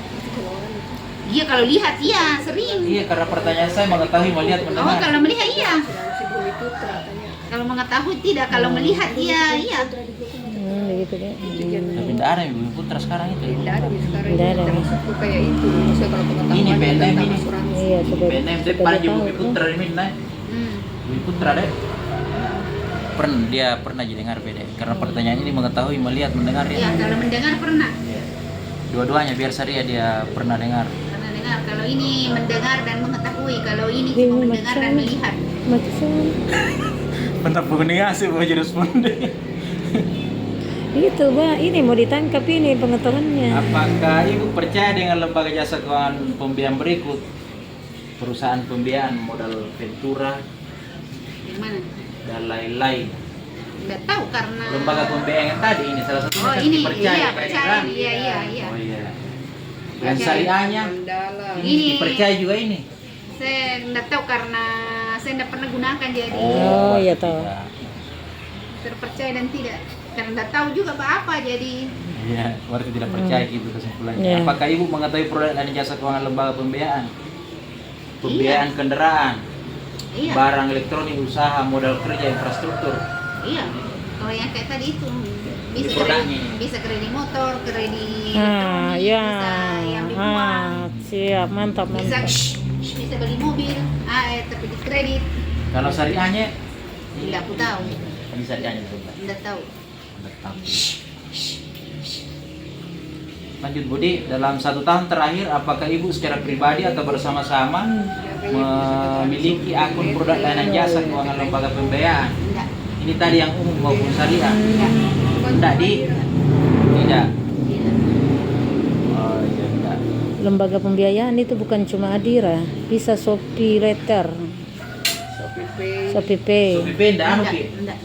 Iya kalau lihat iya sering. iya karena pertanyaan saya mengetahui melihat Oh mendengar kalau melihat iya. Asuransi Bumi Putra tanya. Kalau mengetahui tidak. Kalau melihat iya iya. gitu deh. Tapi tidak ada Bumi Putra sekarang itu. Tidak ada nih sekarang Tidak ada. termasuk tuh kayak itu. Maksudnya kalau pengetahuan Ini PNM tentang ini. asuransi. Iya, sudah. PNM sudah depan dia juga tahu, Bumi Putra ini nah. Hmm. Bumi Putra deh. Dia pernah jadi dengar beda. Karena pertanyaan ini mengetahui, melihat, mendengar Iya, ya. kalau mendengar pernah. Iya. Dua-duanya biar Syariah dia pernah dengar. Pernah dengar. Kalau ini mendengar dan mengetahui, kalau ini Ini cuma mendengar dan macam- melihat. Macam Benar komunikasi mau jadi responden. itu, Mbak. Ini mau ditangkap ini pengetahuannya. Apakah Ibu percaya dengan lembaga jasa keuangan pembiayaan berikut? Perusahaan pembiayaan modal Ventura Yang mana? dan lain-lain. Nggak tahu karena. Lembaga pembiayaan yang tadi ini salah satunya Oh kan ini, dipercaya, iya kan? percaya, iya. Oh iya. Dan Percaya. syariahnya Mandala. Ini. dipercaya juga ini. Saya nggak tahu karena saya nggak pernah gunakan jadi Oh, iya berarti tahu. tidak. terpercaya dan tidak. Karena nggak tahu juga apa jadi. Iya, berarti tidak percaya gitu kesimpulannya. Iya. Apakah Ibu mengetahui produk dan jasa keuangan lembaga pembiayaan? Pembiayaan kendaraan, Iya, barang elektronik, usaha, modal kerja, infrastruktur. iya. Kalau yang kayak tadi itu Ini bisa produknya. kredit, bisa kredit motor, kredit Ah, elektronik, ya. bisa yang dibuang, Ah, siap, mantap, bisa mantap. bisa beli mobil, tapi di kredit. Kalau syariahnya, Nggak aku tahu, ini syariahnya sebentar. nggak tahu. Nggak tahu. Lanjut Budi, dalam 1 tahun terakhir apakah Ibu secara pribadi atau bersama-sama memiliki akun produk layanan jasa keuangan lembaga pembiayaan? Nggak, Ini tadi yang umum maupun syariah? nggak. Tidak di? Tidak. Iya. Oh iya tidak. Lembaga pembiayaan itu bukan cuma Adira, bisa Shopee Letter, Shopee Pay. Shopee Pay. Sopi Penda anu Nggak, Pi? nggak.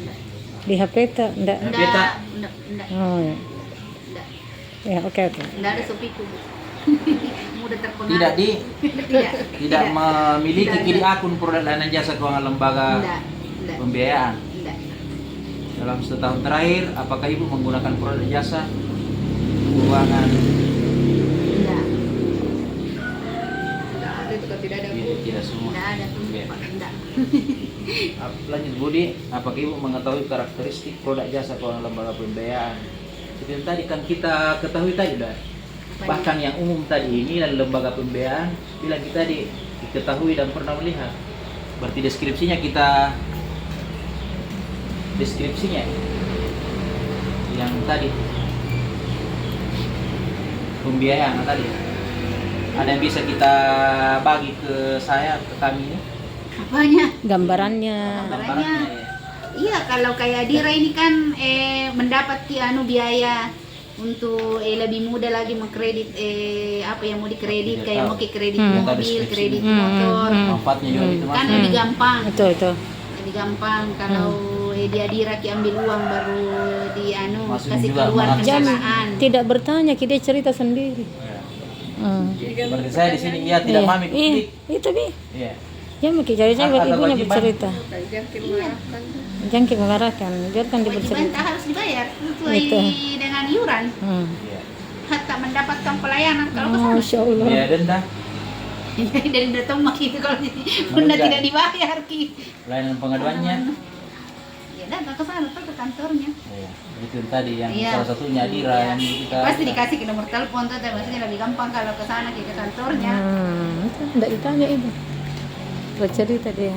Di HP tak? Enggak. Nggak. Nggak, Beta. nggak, nggak, Oh, ya. nggak. Ya, oke. Nggak ada sopiku. Mudah terpengaruh. Tidak di? Tidak. Tidak memiliki kini akun produk layanan jasa keuangan lembaga Nggak. pembiayaan. Nggak. Dalam 1 tahun terakhir, apakah Ibu menggunakan produk jasa keuangan? Nggak. Tidak ada itu kan tidak ada. Bu. Tidak semua. Nggak ada tuh. Oke. Nggak. Lanjut Budi, apakah Ibu mengetahui karakteristik produk jasa keuangan lembaga pembiayaan? Seperti yang tadi kan kita ketahui tadi dah. Bahkan yang umum tadi ini dan lembaga pembiayaan bilang kita diketahui dan pernah melihat. Berarti deskripsinya yang tadi pembiayaan tadi. Ada yang bisa kita bagi ke saya, ke kami ini? Apanya? Gambarannya. Gambarannya. Iya, kalau kayak Dira ini kan mendapat biaya untuk lebih mudah lagi mengkredit apa yang mau dikredit, Tidak kayak tahu. mau ke kredit Hmm. mobil, Deskripsi. kredit Hmm. motor. Hmm. Manfaatnya juga gitu Kan Mas. lebih gampang. Itu. Lebih gampang kalau dia Dira ambil uang baru Masuk kasih juga keluar mengambil. kendaraan. Tidak bertanya, kita cerita sendiri. Ya. Hmm. Seperti saya di sini, iya tidak mami klik. Itu Bi. Iya. Ya mungkin cari Hak buat atau ibunya kewajiban? bercerita. Kayak jangkir marahkan tuh. Jangan kita mengarahkan, biarkan dia Kewajiban bercerita. tak harus dibayar sesuai Itu. dengan iuran. Iya. Hatta mendapatkan pelayanan kalau ke Oh, sana. Masya Allah. Biaya denda, Dari datang mak itu kalau bunda Enggak. tidak dibayar ki. layanan pengaduannya. Ya datang ke sana tuh ke kantornya. Iya. Itu tadi yang Iya. salah satunya Adira Iya. yang kita. Pasti dikasih ke nomor telepon tuh, tapi maksudnya lebih gampang kalau ke sana ke kantornya. Itu tidak ditanya ibu. Bercerita dia.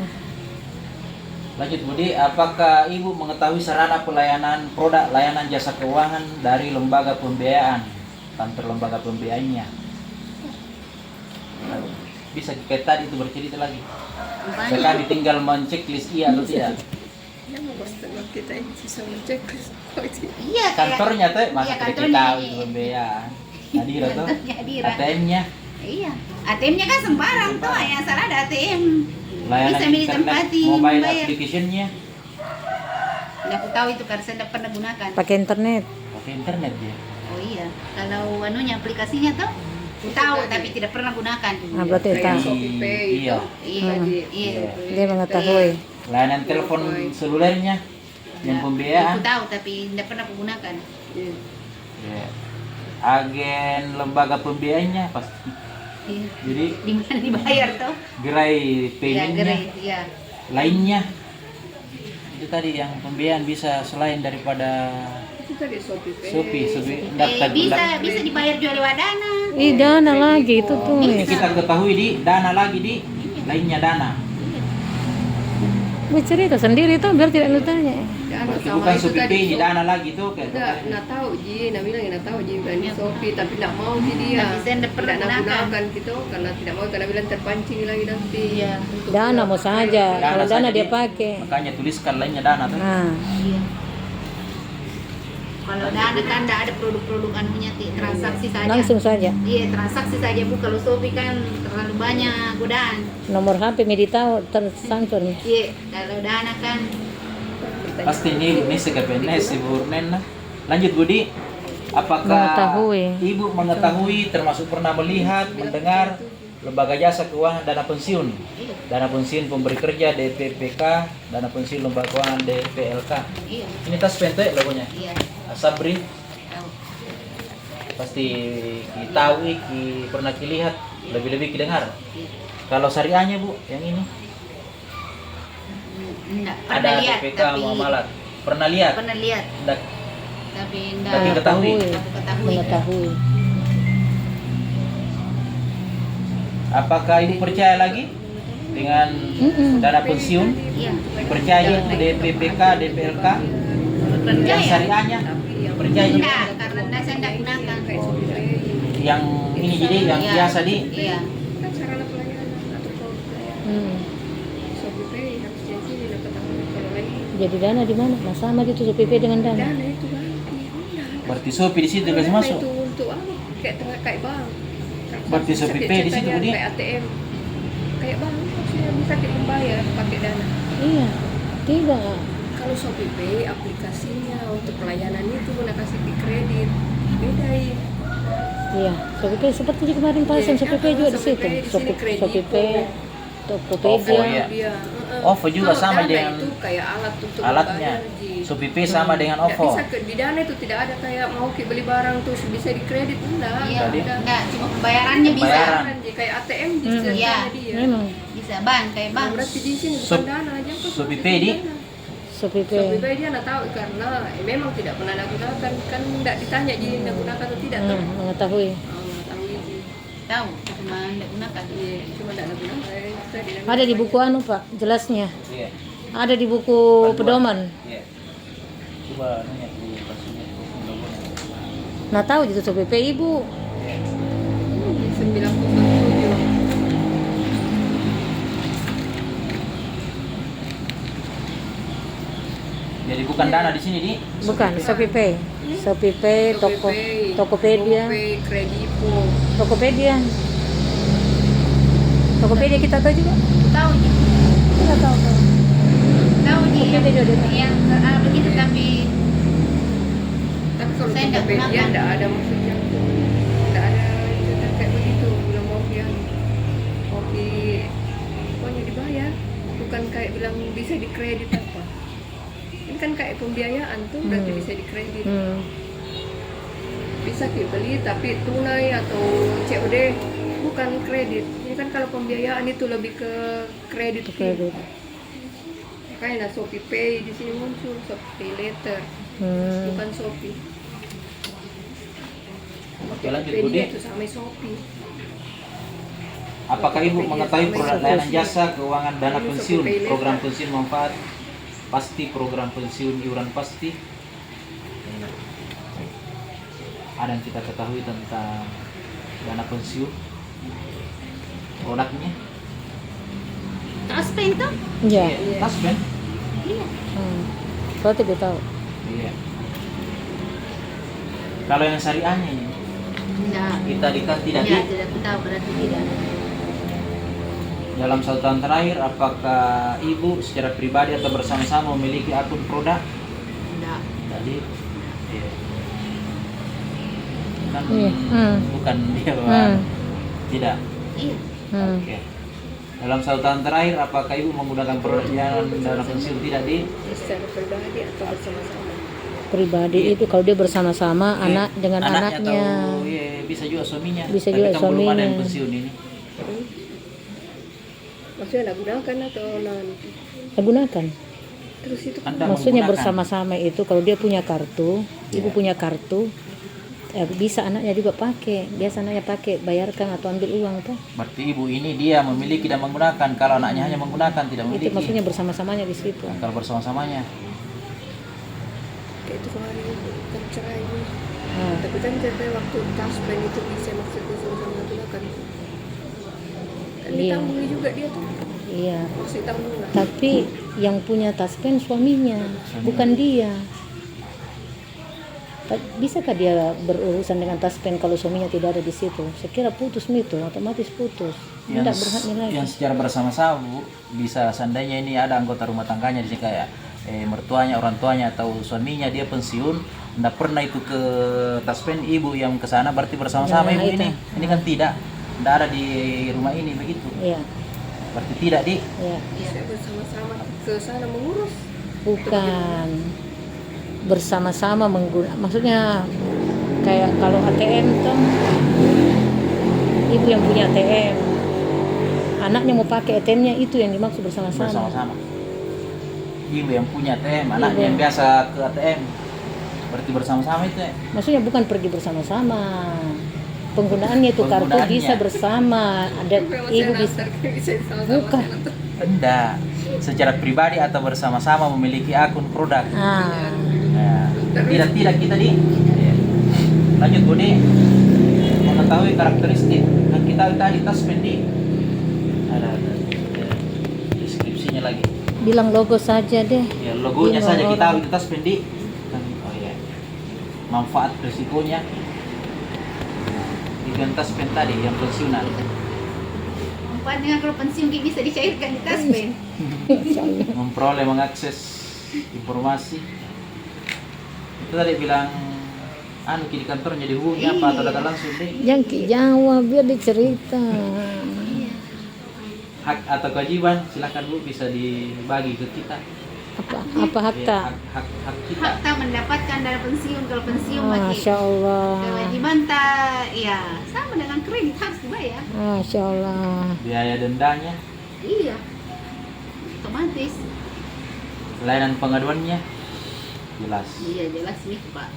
Lanjut Budi, apakah Ibu mengetahui sarana pelayanan produk layanan jasa keuangan dari lembaga pembiayaan, kantor lembaga pembiayaannya? Bisa kayak tadi itu bercerita lagi. Apanya? Sekarang tinggal menceklis iya atau tidak. Ya mau setengah kita ini bisa mencek. Kok itu? Iya kayak Kantornya tuh iya, masih kita kantornya. tahu itu pembiayaan. Adira tuh. Kantornya Adira. ATM-nya, Iya. ATM-nya kan sembarang tuh, yang salah ada ATM. layanan Bisa milih internet, tempatin, mobile bayar. application-nya, Nggak aku tahu itu karena saya nggak pernah gunakan. Pakai internet. pakai internet dia. Oh iya, kalau aplikasinya tuh aku tahu tapi tidak pernah gunakan. Nah, berarti Kayak tahu. Shopee Pay Iya. itu. Iya, Lagi. iya. Dia mengetahui. Layanan telepon selulernya yang pembiayaan. Aku tahu tapi tidak pernah aku gunakan. Iya. Ya. Agen lembaga pembiayaannya pasti. Iya. Jadi Di mana dibayar tuh? gerai Iya, paymentnya gerai, iya. lainnya itu tadi yang pembiayaan bisa selain daripada tadi Shopee Pay. Shopee daftar Bisa dibayar juga lewat Dana. Ih, Dana lagi itu tuh. Ini kita ketahui di Dana lagi di lainnya Dana. Gue cerita sendiri tuh biar tidak lu tanya. Dan Berarti sama bukan itu Shopee tadi, Pay ini Dana lagi tuh kayak. Enggak, nak tahu Ji, nak bilang nak tahu Ji bukan di Shopee, tapi tidak mau Ji dia. Tapi saya tidak pernah nak gunakan. gunakan gitu, karena tidak mau karena bilang terpancing lagi nanti. Iya. Untuk Dana mau saja. Kalau saja Dana dia di- pakai. Makanya tuliskan lainnya Dana tuh. Nah, Iya. Kalau Dana kan tidak ada produk-produk anunya, transaksi saja. langsung saja. Iya, transaksi saja Bu. Kalau Shopee kan terlalu banyak godaan. Nomor HP meditau tersantur nih. Iya, kalau Dana kan Pasti ini PNS Ibu Nena. Lanjut Budi. Apakah Mengetahui. Ibu mengetahui termasuk pernah melihat, mendengar lembaga jasa keuangan dana pensiun? iya, Dana pensiun pemberi kerja DPPK, dana pensiun lembaga keuangan DPLK. iya, Ini tas pente logonya. iya. Sabri Tahu. pasti ki tahu ki pernah ki lihat, lebih-lebih ki dengar. Iya. Kalau syariahnya Bu, yang ini Enggak, ada pernah lihat DPK tapi muamalat. Pernah lihat? pernah lihat Nggak. tapi Tapi enggak ketahui. ketahui. Mengetahui. Apakah Ibu percaya lagi dengan dana pensiun? Iya, Percaya itu DPPK, DPLK, yang percaya. syariahnya? Percaya juga? Enggak, karena saya enggak gunakan. kayak Shopee Pay. Yang ini jadi yang Iya, biasa di Iya. Kan sarana pelayanan atau produk pelayanan. Hmm. Shopee Pay harus jadi nak ketahui kalau lain Jadi Dana di mana? Nah, sama gitu PP dengan Dana. dana itu ganti. berarti Shopee di situ kasih masuk. Itu untuk apa? Kayak bank. Berarti Shopee Pay di situ, Budi? Kayak ATM. Kayak bank maksudnya bisa kita membayar pakai dana. Iya. Tidak. Kalau Shopee Pay aplikasinya untuk pelayanan itu nak kasih di kredit. Bedain. Iya, Shopee seperti di kemarin pasang Iya, Shopee juga di Shopee situ. Pay di sini kredit. Shopee, Tokopedia. OVO, ya. Dia. OVO juga Kalau sama dana dengan itu kayak alat untuk alatnya. membayar, Ji. Shopee Pay sama dengan Nggak OVO. bisa di dana itu tidak ada kayak mau beli barang terus bisa dikredit enggak. Iya, Tadi? enggak, cuma pembayarannya bisa. Pembayaran. Ji, kayak ATM di Hmm. sana Iya. dia. Memang Bisa bank, kayak Nah, bank. berarti di sini bukan Shop- dana aja kok. Shopee Pay di? Shopee Shopee Pay. Pay dia nak tahu karena memang tidak pernah nak gunakan kan tidak ditanya jadi nak gunakan atau tidak tahu. Mengetahui. Tahu ini. Tahu, cuma enggak gunakan. Iya, cuma tidak nak gunakan. Tadi nak Ada di buku anu Pak, jelasnya. Iya. Ada di buku pedoman. Iya. Coba nanya dulu kasihnya logonya. Nah tahu gitu Shopee Pay Ibu. 97. Jadi bukan dana di sini di. Bukan Shopee Pay. Shopee Pay, Tokopedia. Pay, Kredipo. Tokopedia. Tokopedia kita tahu juga. Tahu Ji. Kita tahu. Tahu Ji. Tokopedia juga dia tahu. Yang begitu tapi Tapi kalau Saya nggak Tokopedia gunakan. tidak ada maksudnya. Tidak ada itu kayak begitu. Bilang mau yang kopi pokoknya dibayar. Bukan kayak bilang bisa dikredit apa. Ini kan kayak pembiayaan tuh berarti bisa dikredit. Bisa dibeli tapi tunai atau COD bukan kredit. Ini kan kalau pembiayaan itu lebih ke kredit. Kredit. Makanya Shopee Pay di sini muncul Shopee Pay Later, bukan Shopee. Oke, lanjut, Tokopedia Budi. itu sama Shopee. Apakah Ibu mengetahui produk layanan jasa keuangan dana Ini pensiun, Shopee Pay program Later. pensiun manfaat pasti, program pensiun iuran pasti? Ada yang kita ketahui tentang dana pensiun, produknya? Taspen itu? Iya. Taspen? Iya. Berarti dia tahu. Iya. Kalau yang syariahnya ini, Enggak. kita tidak Iya, di tidak tahu berarti tidak. dalam 1 tahun terakhir, apakah Ibu secara pribadi atau bersama-sama memiliki akun produk? Enggak. Tadi, iya. Kan Iya. bukan dia, Pak. Tidak. Iya. Oke. Dalam 1 tahun terakhir, apakah Ibu menggunakan produk dana pensiun tidak di? Secara pribadi atau bersama-sama. Pribadi itu kalau dia bersama-sama anak dengan anaknya. Atau iya, bisa juga suaminya. Bisa Tapi juga kan belum ada yang suaminya. pensiun ini. Maksudnya nak gunakan atau nanti. Gunakan. Terus itu Anda Maksudnya menggunakan. bersama-sama itu kalau dia punya kartu, ibu punya kartu, bisa anaknya juga pakai. Biasa anaknya pakai, bayarkan atau ambil uang tuh. Berarti ibu ini dia memiliki dan menggunakan. Kalau anaknya hanya menggunakan tidak Itu memiliki. maksudnya bersama-samanya di situ. Nah, kalau bersama-samanya. Kayak itu kemarin kan cerai Bu. Ah, Tapi kan cerai waktu taspen itu bisa maksudnya sama-sama gunakan. Kan Iya. ditanggungi juga dia tuh. iya. Masih tanggungan. Tapi yang punya taspen suaminya, bukan dia. Bisakah dia berurusan dengan taspen kalau suaminya tidak ada di situ? Saya kira putus itu, otomatis putus. Tidak berhak nilai. Yang secara bersama-sama Bu, bisa seandainya ini ada anggota rumah tangganya di sini kayak mertuanya, orang tuanya atau suaminya dia pensiun, tidak pernah itu ke taspen ibu yang ke sana, berarti bersama-sama Nah, ibu itu. ini kan tidak ada di rumah ini begitu. Iya, Berarti tidak di. iya. Bisa bersama-sama ke sana mengurus. Bukan bersama-sama menggunakan, maksudnya kayak kalau ATM tuh, ibu yang punya ATM, anaknya mau pakai ATM-nya, itu yang dimaksud bersama-sama. Bersama-sama. Ibu yang punya ATM, anaknya Iya. yang biasa ke ATM. Berarti bersama-sama itu ya. Maksudnya bukan pergi bersama-sama. Penggunaannya itu kartu Penggunaannya. bisa bersama. Ada ibu bisa. bisa sama-sama. Bukan. Enggak. Secara pribadi atau bersama-sama memiliki akun produk. Ah, Nah, tidak kita di. Ya. Lanjut Bu Di. Mengetahui karakteristik yang kita tadi taspen di. Ada deskripsinya lagi. bilang logo saja deh. Ya, logonya Iya, saja logo. kita tahu itu taspen di. Oh iya. Manfaat risikonya. Itu yang taspen tadi yang pensiunan. Manfaatnya kalau pensiun kita bisa dicairkan di taspen. Memperoleh, mengakses informasi. Itu tadi bilang di kantornya dihubungi apa atau datang langsung deh. Yang jawab biar dicerita. Hak atau kewajiban silakan Bu bisa dibagi ke kita. Apa Ya, hakta? hak kita. Hak tak mendapatkan dana pensiun kalau pensiun mati. Masya Allah. Kewajiban tak, ya sama dengan kredit harus dibayar. Masya Allah. Biaya dendanya, Iya, otomatis. layanan pengaduannya jelas. Iya jelas nih Pak.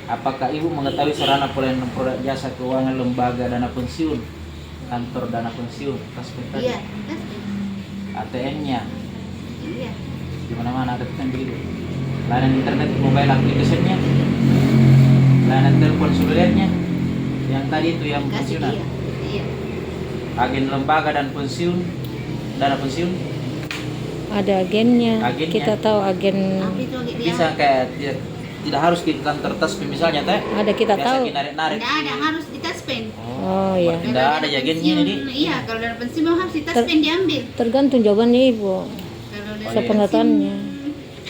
Apakah Ibu mengetahui sarana pelayanan produk jasa keuangan lembaga dana pensiun, kantor dana pensiun, taspen tadi, Iya, taspen. ATM-nya, Iya. di mana-mana ada kan begitu. Layanan internet mobile application-nya, layanan telepon selulernya, yang tadi itu yang Kasih pensiunan. iya. Iya. Agen lembaga dan pensiun, dana pensiun, Ada agennya. Agennya. Kita tahu agen. Apa itu lagi dia? bisa kayak tidak harus di kantor taspen misalnya teh. Ada kita Biasa tahu. narik-narik. Tidak ada harus di taspen. Oh iya. Berarti tidak ada dana agennya pensiun, ini. Iya, kalau dana pensiun memang harus di taspen diambil. Tergantung jawabannya ibu. Kalau dana iya. Sepengetahuannya.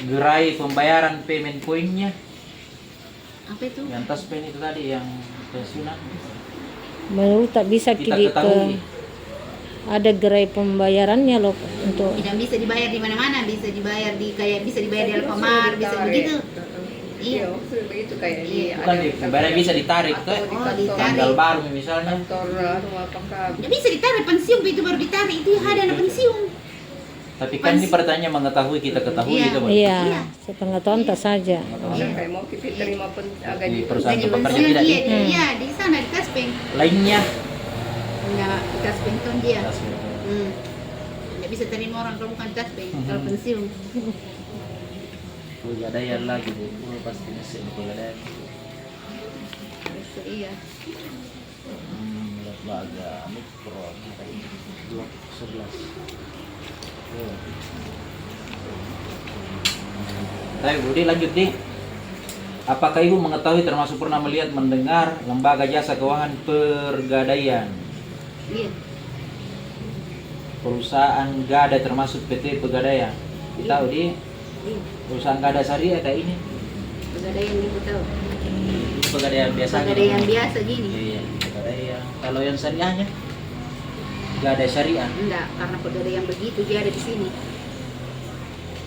Gerai pembayaran payment point-nya, apa itu? yang taspen itu tadi yang pensiunan. Menurut tak bisa Kita kili ke ketahui. ada gerai pembayarannya loh untuk Tidak bisa dibayar di mana-mana, bisa dibayar di kayak bisa dibayar di Alfamart, bisa begitu. Iya, maksudnya begitu kayak di Bukan di pembayaran bisa ditarik tuh. atau di Oh, kantor, ditarik. Tanggal baru misalnya. kantor atau apakah Tidak bisa ditarik pensiun itu baru ditarik itu ada dana pensiun. Tapi kan ini pertanyaan mengetahui kita ketahui Iya. itu Bu. iya sepengetahuan tak saja. ada kayak mau kita terima Di gaji perusahaan Gaji tempat kerja pensiun tidak iya, di. iya di sana di taspen. Lainnya. Enggak di taspen kan dia. Taspen. Tidak bisa terima orang kalau bukan taspen, kalau pensiun. Pegadaian lagi Bu. Oh, pasti mesin pegadaian. Bisa, iya. Lembaga mikro 211. Baik, Budi lanjut di. Apakah Ibu mengetahui termasuk pernah melihat mendengar lembaga jasa keuangan Pegadaian? Iya. Perusahaan Gada termasuk PT Pegadaian. Tahu di Iya. perusahaan Gada Syariah kayak ini. Pegadaian ibu tahu. Pegadaian biasanya. Pegadaian biasa gini. Iya, Pegadaian. Kalau yang syariahnya Gada Syariah. Enggak, karena pegadaian begitu dia ada di sini.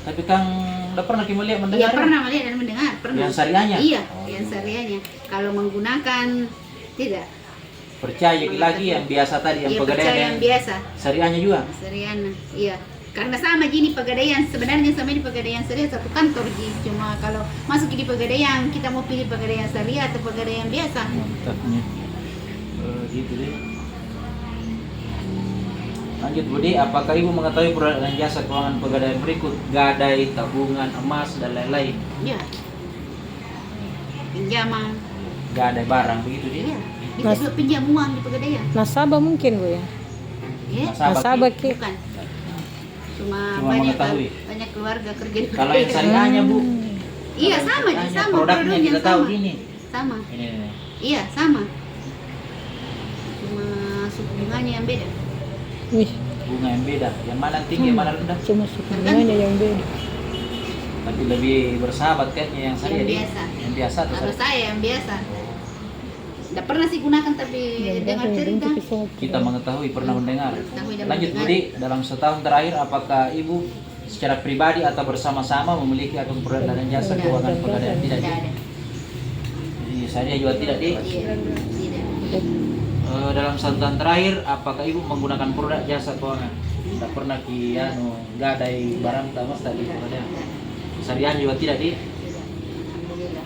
Tapi Kang udah pernah kita lihat Iya mendengar? pernah melihat dan mendengar, pernah. Yang syariahnya? Iya, Oh. yang syariahnya. Kalau menggunakan tidak. Percaya lagi yang biasa tadi yang Iya, Pegadaian percaya yang yang biasa. syariahnya juga. Syariahnya, iya. Karena sama gini Pegadaian, sebenarnya sama di Pegadaian Syariah satu kantor Ji. Cuma kalau masuk di Pegadaian, kita mau pilih Pegadaian Syariah atau Pegadaian biasa. Mantapnya. Gitu deh. Lanjut Budi, apakah Ibu mengetahui produk dan jasa keuangan Pegadaian berikut? Gadai, tabungan, emas, dan lain-lain. Ya. Pinjaman. Gadai barang begitu dia. Iya. Bisa juga pinjam uang di Pegadaian. Nasabah mungkin Bu ya. Ya. Nasabah Ki. Bukan. Cuma Cuma banyak mengetahui. banyak keluarga kerja di Kalau yang syariahnya Bu, Iya sama Ji, syariahnya, sama produknya kita tahu sama. gini. Sama. Ini. Iya, sama. Cuma suku bunganya yang beda. Wih, Bunga yang beda. Yang mana tinggi, yang mana rendah. cuma suku bunganya yang beda. Tapi lebih bersahabat kayaknya yang syariah. Yang Di. biasa. Yang biasa atau Kalau syariah? saya yang biasa. Tidak pernah sih gunakan tapi Yang dengar berapa yang cerita. bentuk pisau? Kita mengetahui, pernah mendengar. Mengetahui dan Lanjut mendengar. Budi, dalam setahun terakhir apakah Ibu secara pribadi atau bersama-sama memiliki akun produk dan jasa Tidak. keuangan Pegadaian? Tidak. Tidak Di. ada. Jadi syariah juga tidak di. Iya. Tidak. Dalam satu tahun terakhir apakah Ibu menggunakan produk jasa keuangan? Tidak pernah gadai barang tamas tadi Pegadaian. Syariah juga tidak di. Alhamdulillah.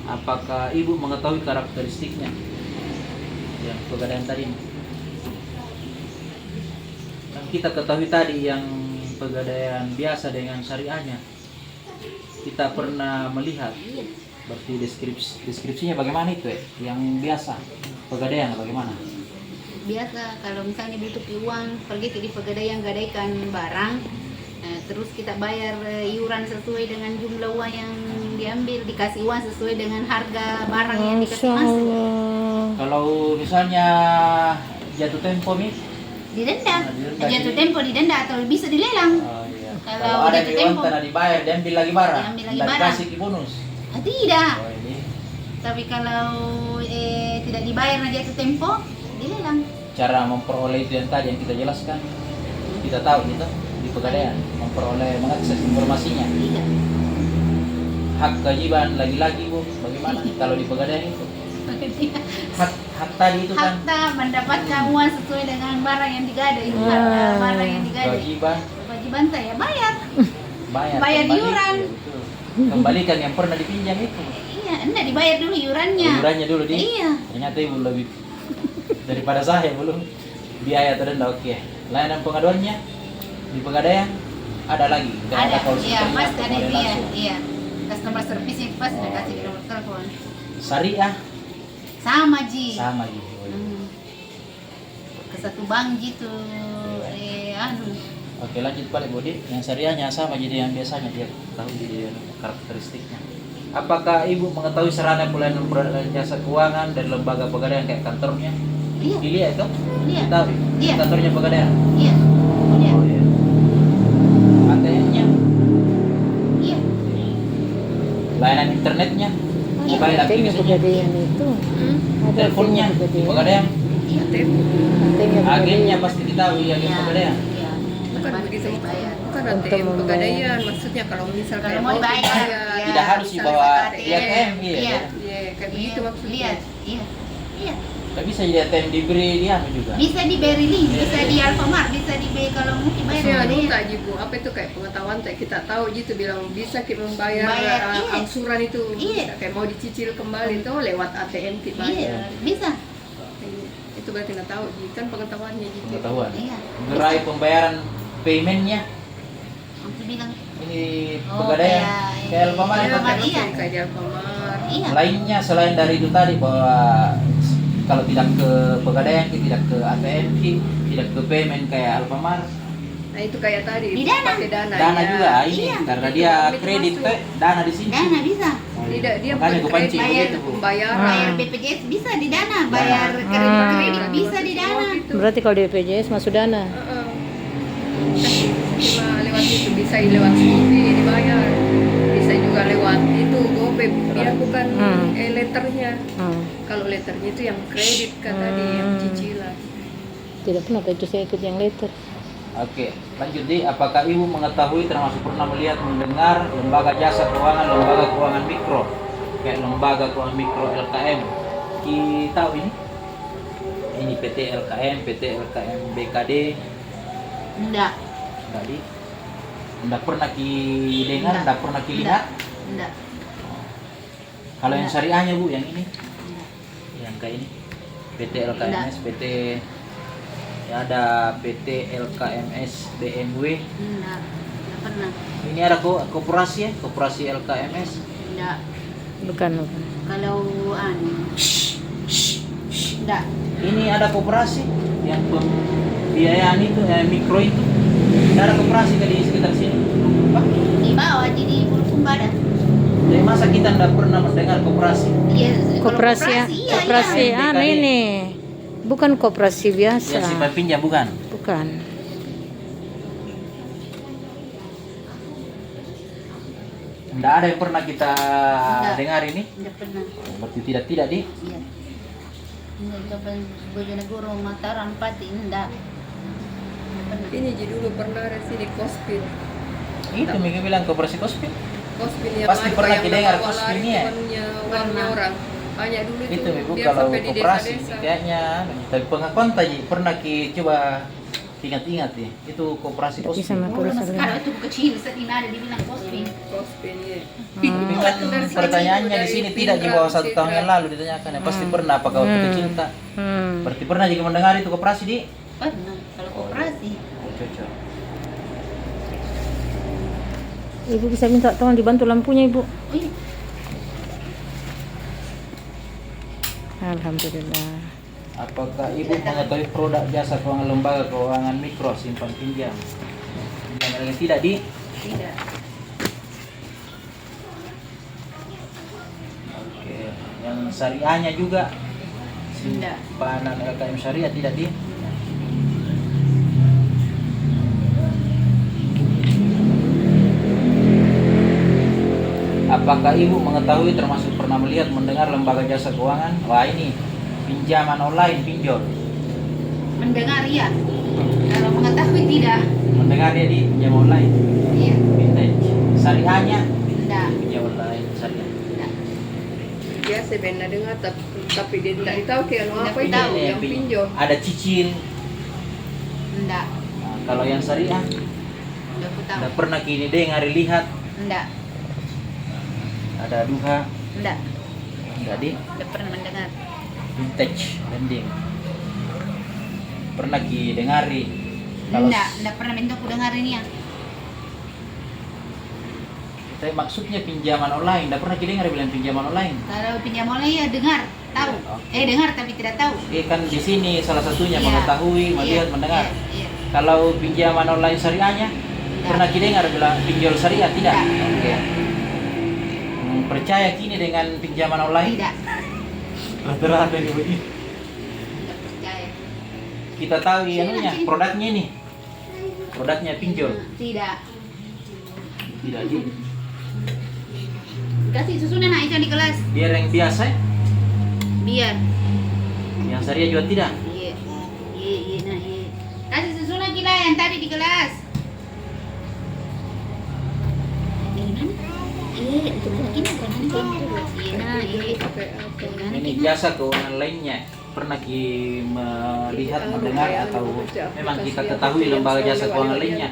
Apakah Ibu mengetahui karakteristiknya yang Pegadaian tadi? Kan kita ketahui tadi yang Pegadaian biasa dengan syariahnya. Kita pernah melihat. Iya. Berarti deskripsinya bagaimana itu ya? Yang biasa Pegadaian bagaimana? Biasa kalau misalnya butuh uang pergi ke di Pegadaian gadaikan barang, terus kita bayar iuran sesuai dengan jumlah uang yang diambil, dikasih uang sesuai dengan harga barang yang dikasih Masya masuk. Allah. Kalau misalnya jatuh tempo nih, Didenda. Didenda, Jatuh jadi- tempo didenda atau bisa dilelang. iya. Kalau Kalau ada jatuh di tempo. uang tanah dibayar, diambil lagi barang, Diambil lagi dan barang. dikasih ke bonus. Tidak. Oh, ini Tapi kalau tidak dibayar aja jatuh tempo, dilelang. cara memperoleh itu yang tadi yang kita jelaskan. Kita tahu gitu di Pegadaian memperoleh mengakses informasinya. Tidak. Hak kewajiban lagi-lagi Bu, bagaimana kalau di Pegadaian itu? Hak tadi itu kan Hakta mendapatkan uang sesuai dengan barang yang digadai. Harga barang yang digadai. kewajiban Kewajiban saya bayar. bayar Bayar kembali. iuran. Iya, betul. Kembalikan yang pernah dipinjam itu. Iya, enggak dibayar dulu iurannya. Iurannya dulu di. Iya. Ternyata Ibu lebih daripada saya belum biaya terdenda. Oke. Layanan pengaduannya di Pegadaian ada lagi. Nggak Ada, call iya, centernya, pasti ada pemodel dia, langsung. iya. Customer service yang pasti Oh, kasih iya. nomor telepon. Syariah Sama Ji. sama gitu. Ke satu bank gitu. Oke, lanjut balik Budi. Yang syariahnya sama jadi yang biasanya dia tahu jadi karakteristiknya. Apakah Ibu mengetahui sarana pelayanan produk dan jasa keuangan dari lembaga Pegadaian kayak kantornya? Iya, Dilihat itu? Iya. Tahu? Iya. Kantornya Pegadaian. iya. Iya. Oh iya. ATM-nya, Iya. layanan internetnya, Iya. mobile Artinya application-nya, Pegadaian itu ada teleponnya di Pegadaian, Iya. Artinya agennya pasti diketahui agen Iya. Pegadaian. Iya. Bukan Tempat begitu, bisa dibayar. bukan Untuk ATM membayar. Pegadaian. Maksudnya kalau misal Kalau kayak mau dibayar, dibayar, Tidak harus dibawa ATM. di ATM, iya. Iya. iya kayak begitu maksudnya. Lihat. Iya. Iya. Nggak bisa jadi ATM diberi dia juga. Bisa di Berlin, bisa di Alfamart, bisa di kalau mau dibayar. Maksudnya ada anu ya. tak Jibu, apa itu kayak pengetahuan tak kita tahu gitu bilang bisa kita membayar Bayar, iya. angsuran itu Iya. kayak mau dicicil kembali tuh lewat ATM kita Iya, bayar. bisa. Itu berarti nggak tahu Ji. Kan pengetahuannya gitu. Pengetahuan. Iya. Gerai pembayaran paymentnya Untuk bilang ini Oh, Pegadaian, kayak kayak Alfamart. Iya, Alfamart, iya. kayak di Alfamart. iya. Lainnya selain dari itu tadi bahwa kalau tidak ke Pegadaian, tidak ke ATM, tidak ke payment kayak Alfamart, Nah itu kayak tadi Di Dana. pakai dana. dana ya. juga ini Iya. karena Itu dia itu kredit masuk. teh dana di sini. Dana bisa. Tidak, dia Makanya bukan gue pancing kredit, bayar begitu Bu. pembayaran. Bayar BPJS bisa di Dana, bayar kredit bisa di Dana. Berarti kalau di BPJS masuk dana. Heeh. Cuma lewat itu bisa lewat Shopee dibayar, bisa juga lewat itu GoPay. Dia bukan letternya. Kalau letternya itu yang kredit kan tadi yang cicilan. Tidak pernah itu saya ikut yang letter. Oke, lanjut di. Apakah Ibu mengetahui termasuk pernah melihat mendengar lembaga jasa keuangan, lembaga keuangan mikro, kayak lembaga keuangan mikro LKM? Kita tahu ini PT LKM, PT LKM BKD, Enggak. tadi Nggak pernah dengar, nggak pernah lihat. Enggak. Kalau yang syariahnya Bu, yang ini, Enggak. yang kayak ini, PT LKMS, PT ya ada PT LKMS BMW. Enggak pernah. Ini ada koperasi ya, koperasi LKMS. Enggak. Bukan. Kalau enggak. Ini ada koperasi yang pembiayaan itu, mikro itu. Tidak ada koperasi di sekitar sini. Pak, Di bawah jadi Bulukumba ada. jadi masa kita tidak pernah mendengar koperasi? Iya, kalau Koperasi ya, iya, koperasi iya. anu ini. Bukan koperasi biasa. Yang simpan pinjam bukan? Bukan. Tidak ada yang pernah kita Tidak. dengar ini. Enggak pernah. Berarti tidak di. Iya. Enggak kapan Bojonegoro, Mataram, Pati enggak. Enggak pernah. Ini jadi dulu pernah ada sini Kospin. Itu Mega bilang koperasi Kospin. Kospin yang Pasti ada pernah yang didengar bawa Kospin lari ya? temannya warnya orang. Hanya dulu Itu Ibu dia kalau sampai di koperasi desa-desa. kayaknya. Tapi pengakuan tadi pernah coba ingat-ingat ya. Itu koperasi Tapi Kospin. sama Oh, kurasa. mas sekarang itu kecil, saat ini ada dibilang Kospin. Kospin ya. Tapi kan pertanyaannya di sini tidak di bawah 1 tahun yang lalu ditanyakan ya. Pasti pernah apa kau kecil tak? Berarti pernah juga mendengar itu koperasi di? Pernah. Kalau koperasi. Oh, cocok. Ibu bisa minta tolong dibantu lampunya, Ibu. Oh iya. Alhamdulillah. Apakah Ibu mengetahui produk jasa keuangan lembaga keuangan mikro simpan pinjam? Yang tidak di? Tidak. Oke. Yang syariahnya juga? Tidak. Simpanan LKM syariah tidak di? Apakah Ibu mengetahui termasuk pernah melihat mendengar lembaga jasa keuangan? Wah ini pinjaman online, pinjol. Mendengar iya. Kalau mengetahui tidak. Mendengar dia di pinjam online, Iya. vintage. Syariahnya Tidak. pinjam online syariah. Tidak. Biasa benar dengar tapi dia tidak tahu kayak anu apa Tidak itu tahu. yang pinjol. Ada cicil. Tidak. Nah, kalau yang syariah, Tidak aku tahu. tidak pernah kini dengar lihat. Tidak. Ada duha, Tidak. enggak di Tidak pernah mendengar. vintage lending. Pernah ki dengari? Kalau Tidak pernah minta aku dengar ini ya. Tapi maksudnya pinjaman online, tidak pernah ki dengar bilang pinjaman online. Kalau pinjam online ya dengar, tahu. Oke. Dengar tapi tidak tahu. Kan di sini salah satunya Iya. mengetahui, melihat, Iya, mendengar. Iya. Kalau pinjaman online syariahnya, pernah ki dengar bilang pinjol syariah tidak? Tidak. Oke. Percaya kini dengan pinjaman online? Tidak. Rata-rata ini begini. Tidak percaya. Kita tahu anunya, produknya ini. Produknya pinjol. Tidak. Tidak di. Kasih susunan nak Ica di kelas. Biar yang biasa, Biar. yang syariah juga tidak. Iya. Iya, nah iya. Kasih susunan kita yang tadi di kelas. Dari mana? Iya, itu lagi bukan ini kan. Iya, nah iya. Pakai apa? Ini jasa keuangan lainnya. Pernah ki melihat, mendengar atau memang kita ketahui lembaga jasa keuangan lainnya?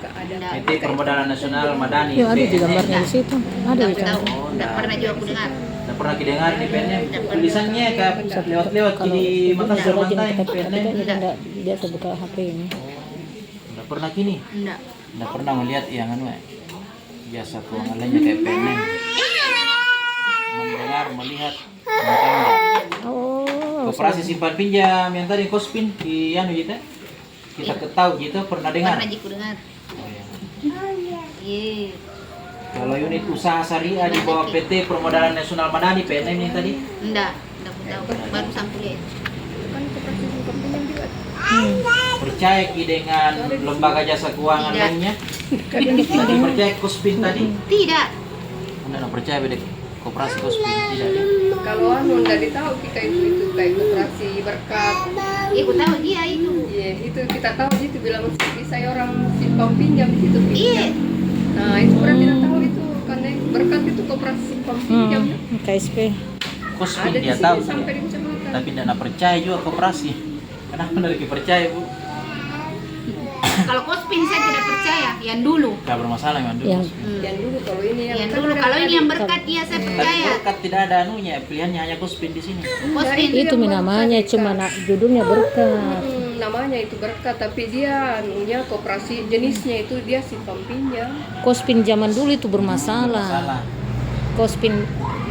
PT Permodalan Nasional Madani. Ya ada di PNM. gambarnya di situ. Ada di Tidak tahu. sana. Tidak pernah juga aku dengar. Tidak pernah didengar di PNM. Tulisannya kayak lewat-lewat di Makassar Kalau Mantai rajin kita PNM. tidak biasa buka HP ini. Tidak pernah kini. Tidak. Tidak pernah melihat yang anu jasa keuangan lainnya kayak PNM. Mendengar, melihat, mengetahui. Oh, Koperasi simpan pinjam yang tadi Kospin di anu kita ketahui gitu pernah dengar. Pernah jiku dengar. Oh, iya. Iya. Kalau unit usaha syariah di bawah PT Permodalan Nasional Madani PNM ini tadi Enggak aku tahu. Baru sampai lihat. Kan koperasi simpan pinjam juga. percaya ki dengan lembaga jasa keuangan Tidak. lainnya? Tadi percaya Kospin tadi? Tidak. Anda percaya beda koperasi Kospin tidak deh. Kalau anu nggak ditahu kita itu kayak koperasi berkat. Iya, aku tahu dia itu. Iya, itu kita tahu itu bilang bisa orang simpan pinjam di situ Iya. pinjam. Nah, itu berarti kita tahu itu karena berkat itu koperasi simpan pinjam. KSP. Kospin Ada di dia sini tahu sampai dia. di kecamatan. Tapi tidak percaya juga koperasi. Kenapa dari percaya Bu? Kalau Kospin saya tidak percaya. yang dulu. Nggak bermasalah memang dulu. Yang Yang dulu kalau ini Yang kan dulu ada kalau ini tadi. yang berkat ya saya Tapi percaya. berkat tidak ada anunya, pilihannya hanya Kospin di sini. Kospin. itu yang namanya berkat, cuma judulnya berkat. namanya itu berkat, tapi dia anunya koperasi jenisnya itu dia simpan pinjam. Kospin zaman dulu itu bermasalah. Masalah. Kospin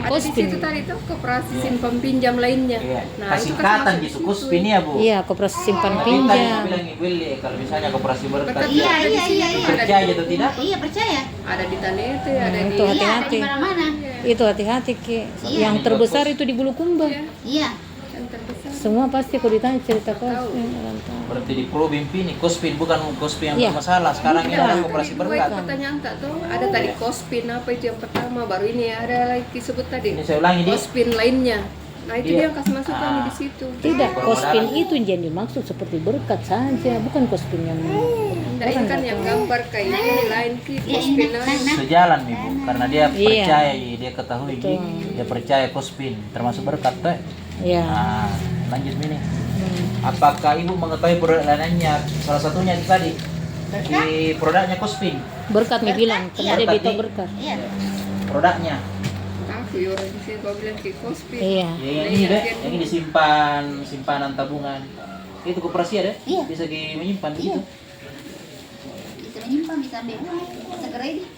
Ada di situ tadi tuh koperasi simpan pinjam lainnya. Iya. Nah, itu Singkatan kan masuk gitu, di situ. Kospin ya Bu. iya koperasi simpan Tapi tadi pinjam. bilang Ibu Eli, kalau misalnya koperasi berkat, Berkat Iya, ada di iya, situ, iya, iya. ada di- percaya atau tidak? Iya percaya. Ada di Tanete, ada di Itu Iya ada hati-hati. di mana-mana. Itu hati-hati Ki. Iya. Yang terbesar itu di Bulukumba. Iya, Iya. yang terbesar. Semua pasti kalau ditanya cerita Kospin orang tahu. Berarti di Pro Bimpi ini Kospin bukan Kospin yang Iya. bermasalah. Sekarang ini ada Tadi koperasi dua berkat. itu pertanyaan tak tuh. Ada tadi Kospin apa itu yang pertama, baru ini ada lagi disebut tadi. Ini saya ulangi di. Kospin lainnya. Nah itu Iya. dia yang kasih masukan Ah. di situ. Tidak, Permodalan. Kospin itu yang dimaksud seperti berkat saja, bukan Kospin yang Nah ini kan yang gambar kayak ini lain ki Kospin lain. Sejalan nih Bu, karena dia Iya. percaya, dia ketahui, Betul. dia percaya Kospin termasuk berkat tuh. ya. Nah, lanjut ini. Apakah Ibu mengetahui produk lainnya? Salah satunya itu tadi di produknya Kospin, Berkat nih bilang, karena dia Berkat berita nih. berkat. Iya. produknya. Aku ya orang di sini kau bilang ki Kospin. Iya. Yang ini deh, yang ini disimpan, simpanan tabungan. Itu koperasi ada? Iya. Bisa menyimpan di situ. Bisa menyimpan, bisa ambil uang, bisa kredit.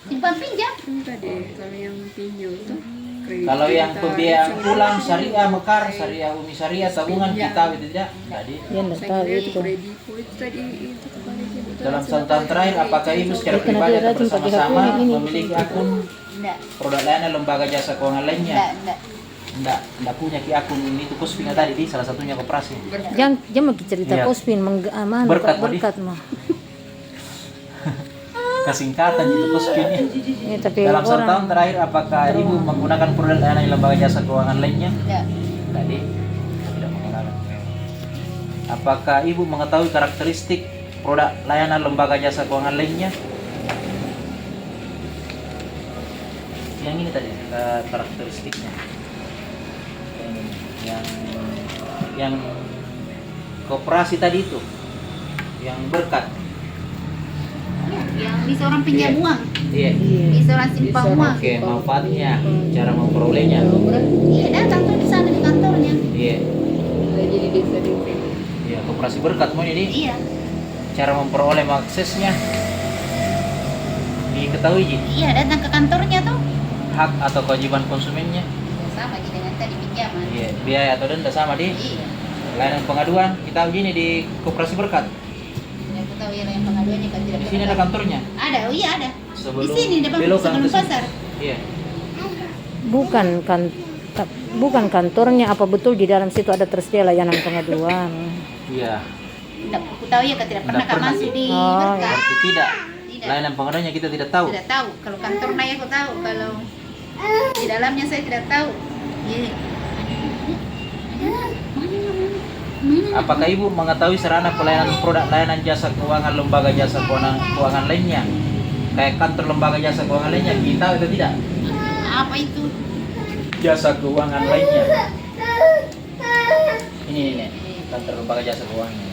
Simpan pinjam. Tadi kalau yang pinjol tuh. kredit Kalau yang kita, pembiayaan itu pulang semua. syariah Mekar, syariah Umi Syariah, tabungan kita itu tidak. Jadi Dia enggak Saya tahu kira itu. kredipo itu tadi itu kembali dia betul. dalam satu tahun terakhir, apakah Ibu secara Karena pribadi dia atau rajin pakai bersama-sama HP ini. memiliki akun Enggak. produk lainnya lembaga jasa keuangan lainnya? Enggak. Enggak punya ki akun itu Kospin tadi di salah satunya koperasi. Jangan cerita Iya. Kospin mana Berkat, berkat mah. Kesingkatan itu Kospin ya. Ya, tapi Dalam satu orang tahun terakhir, apakah Ibu menggunakan produk layanan lembaga jasa keuangan lainnya? Enggak. Tadi tidak menggunakan. Apakah Ibu mengetahui karakteristik produk layanan lembaga jasa keuangan lainnya? Yang ini tadi karakteristiknya. Yang koperasi tadi itu, yang berkat. Yang bisa orang pinjam Iya. uang, Iya. bisa orang simpan Bisa. uang. Oke, manfaatnya, cara memperolehnya. Iya, datang tuh di sana di kantornya. Iya. Jadi bisa di Iya, koperasi berkat mau ini. Iya. Cara memperoleh aksesnya diketahui Ji. Iya, datang ke kantornya tuh. Hak atau kewajiban konsumennya. Ya, sama aja dengan tadi pinjaman. Iya, biaya atau denda sama di Iya. layanan pengaduan. Kita uji nih di koperasi berkat. Yang aku tahu ya yang pengaduannya kan tidak Di sini ada kantornya. Ada, oh iya ada. Sebelum Di sini depan belokan sebelum ke sini. pasar. Iya. bukan kantornya, apa betul di dalam situ ada tersedia layanan pengaduan? Iya. Tidak, aku tahu ya kan tidak pernah Tidak pernah, masuk di Oh, berkat. Berarti tidak. Tidak. Layanan pengaduannya kita tidak tahu. Tidak tahu. Kalau kantornya aku tahu, kalau di dalamnya saya tidak tahu. Iya. Apakah Ibu mengetahui sarana pelayanan produk layanan jasa keuangan lembaga jasa keuangan lainnya? Kayak kantor lembaga jasa keuangan lainnya, kita atau tidak? Apa itu? Jasa keuangan lainnya. Ini kantor lembaga jasa keuangan.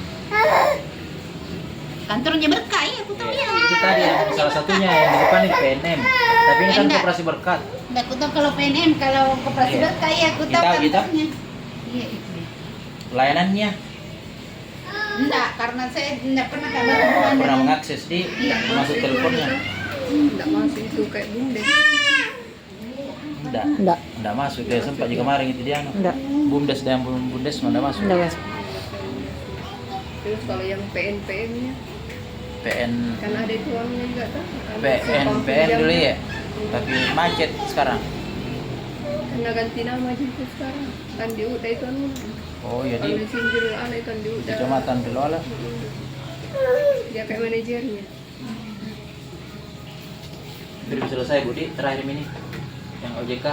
Kantornya berkah ya, aku tahu ya. Itu tadi yang salah satunya yang di depan ini PNM. Tapi ini kan Enggak. koperasi berkat. Nggak, aku tahu kalau PNM, kalau koperasi Iya. berkah ya, aku tahu Kita- kita. kantornya. Iya. Layanannya Enggak, karena saya tidak pernah kabar hubungan pernah dengan mengakses di Iya. masuk teleponnya. Tidak masuk itu kayak bumdes. Enggak masuk. Dia sempat juga kemarin itu dia. Enggak, Bumdes dan bumdes mana masuk. enggak Mas. Terus kalau yang PN-nya PN kan ada itu uangnya juga tuh. Ada PN simpang PN pinjam. dulu ya. Tapi macet sekarang. Karena ganti nama juga sekarang. Kan di Uda itu anu. Oh iya Kalau di di Sinjil ada kan di Uda. Kecamatan Delola. Dia kayak manajernya. Belum selesai Budi, terakhir ini yang OJK.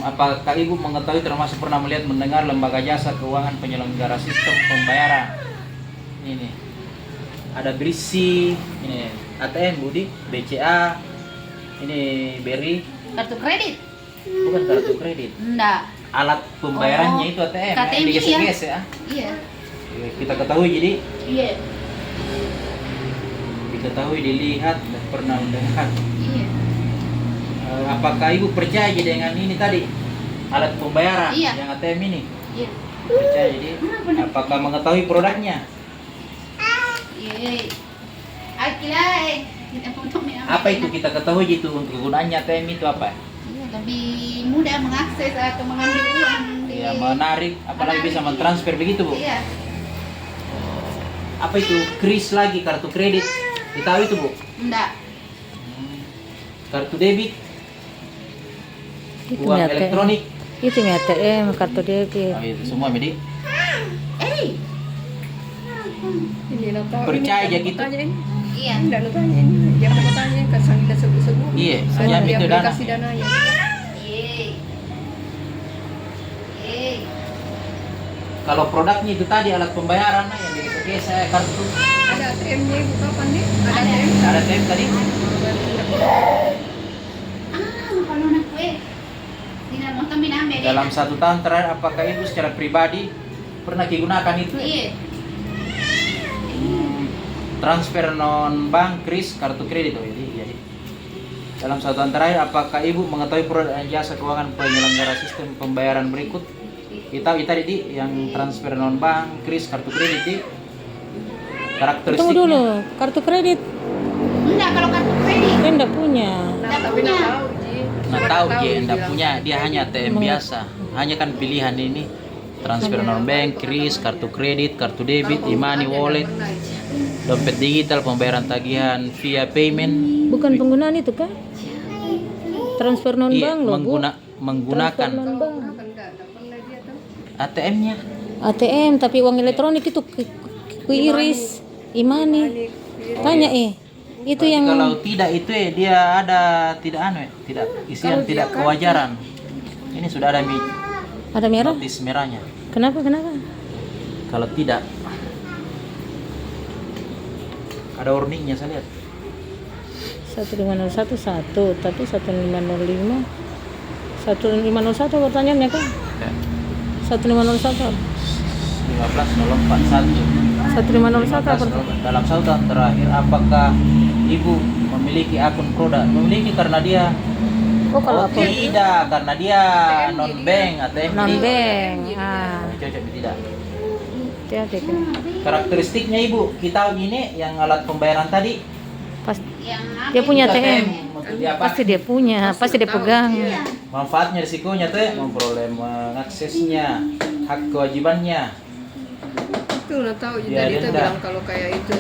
Apakah Ibu mengetahui termasuk pernah melihat mendengar lembaga jasa keuangan penyelenggara sistem pembayaran? Ini nih. Ada BRISI, ini ATM Budi, BCA, ini BRI, kartu kredit. bukan kartu kredit. Enggak. Alat pembayarannya Oh, itu ATM, KTM yang digesek-gesek ya. Iya. Kita ketahui jadi Iya. diketahui, dilihat, dan pernah mendengar. Iya. Apakah ibu percaya dengan ini tadi alat pembayaran Iya. yang ATM ini? Iya. Percaya jadi? Apakah mengetahui produknya? Iya. Akilai. Apa itu kita ketahui itu untuk kegunaannya ATM itu apa? Iya, lebih mudah mengakses atau mengambil uang. Ya menarik, apalagi bisa mentransfer begitu bu. Iya. Apa itu kris lagi kartu kredit? Ditahu itu bu? Enggak. Kartu debit, Itu uang mi ATM. elektronik. Itu mi ATM, kartu debit. Oh, itu semua Medi. Ini nak tahu. Percaya ini, aja gitu? Tanya ini. Iya. Enggak lu tanya ini. Jangan mau tanya kan kita sebut-sebut. Iya, Ada jam yang itu dana. kasih dananya. Iya. Iya. Kalau produknya itu tadi alat pembayaran yang biasa kartu. Ada ATM-nya ibu kapan nih? Ada Ada. ATM. Ada ATM tadi? Kalau nak kue. Tidak mau kami nambah. Dalam 1 tahun terakhir, apakah ibu secara pribadi pernah digunakan itu? Iya. Transfer non bank, kris, kartu kredit. Oh, jadi dalam 1 tahun terakhir, apakah ibu mengetahui produk dan jasa keuangan penyelenggara sistem pembayaran berikut? Kita tadi di yang transfer non bank, kris, kartu kredit di karakteristiknya. Tunggu dulu, kartu kredit Enggak, kalau kartu kredit. kan enggak punya. Nah, Nggak tapi punya. nak tahu Ji. Nah Siapa tahu nak dia enggak bilang. punya, dia hanya ATM biasa. Hanya kan pilihan ini transfer non bank, kris, kartu kredit, kartu debit, Kalau e-money, ada, wallet, nggak pernah, Ji. dompet digital, pembayaran tagihan via payment. Bukan penggunaan itu kan? Transfer non Iya, bank loh, Bu. menggunakan Transfer non bank. Kan enggak pernah dia tahu. ATM-nya. ATM tapi uang elektronik itu iris, imani. Tanya itu Tapi yang kalau tidak itu dia ada tidak tidak isian Kalau tidak dia kewajaran. Ini sudah ada ada merah. notis merahnya. Kenapa? Kalau tidak ada warningnya saya lihat. 1501 satu, tapi 1505 1501 pertanyaannya kan? Ya. 1501 15.04.1 1501 apa? dalam 1 tahun terakhir apakah ibu memiliki akun produk? Memiliki karena dia Oh kalau aku tidak karena dia non bank ATM non di- bank. cocok tidak. Hati-hati kan. Karakteristiknya ibu kita ini yang alat pembayaran tadi Pas Yang apa? dia punya ATM. untuk dia apa? Pasti dia punya, pasti dia pegang. Manfaatnya risikonya tuh memperoleh mengaksesnya hak kewajibannya. Itu nak tahu Ji. Dia Tadi kita denda. bilang kalau kayak itu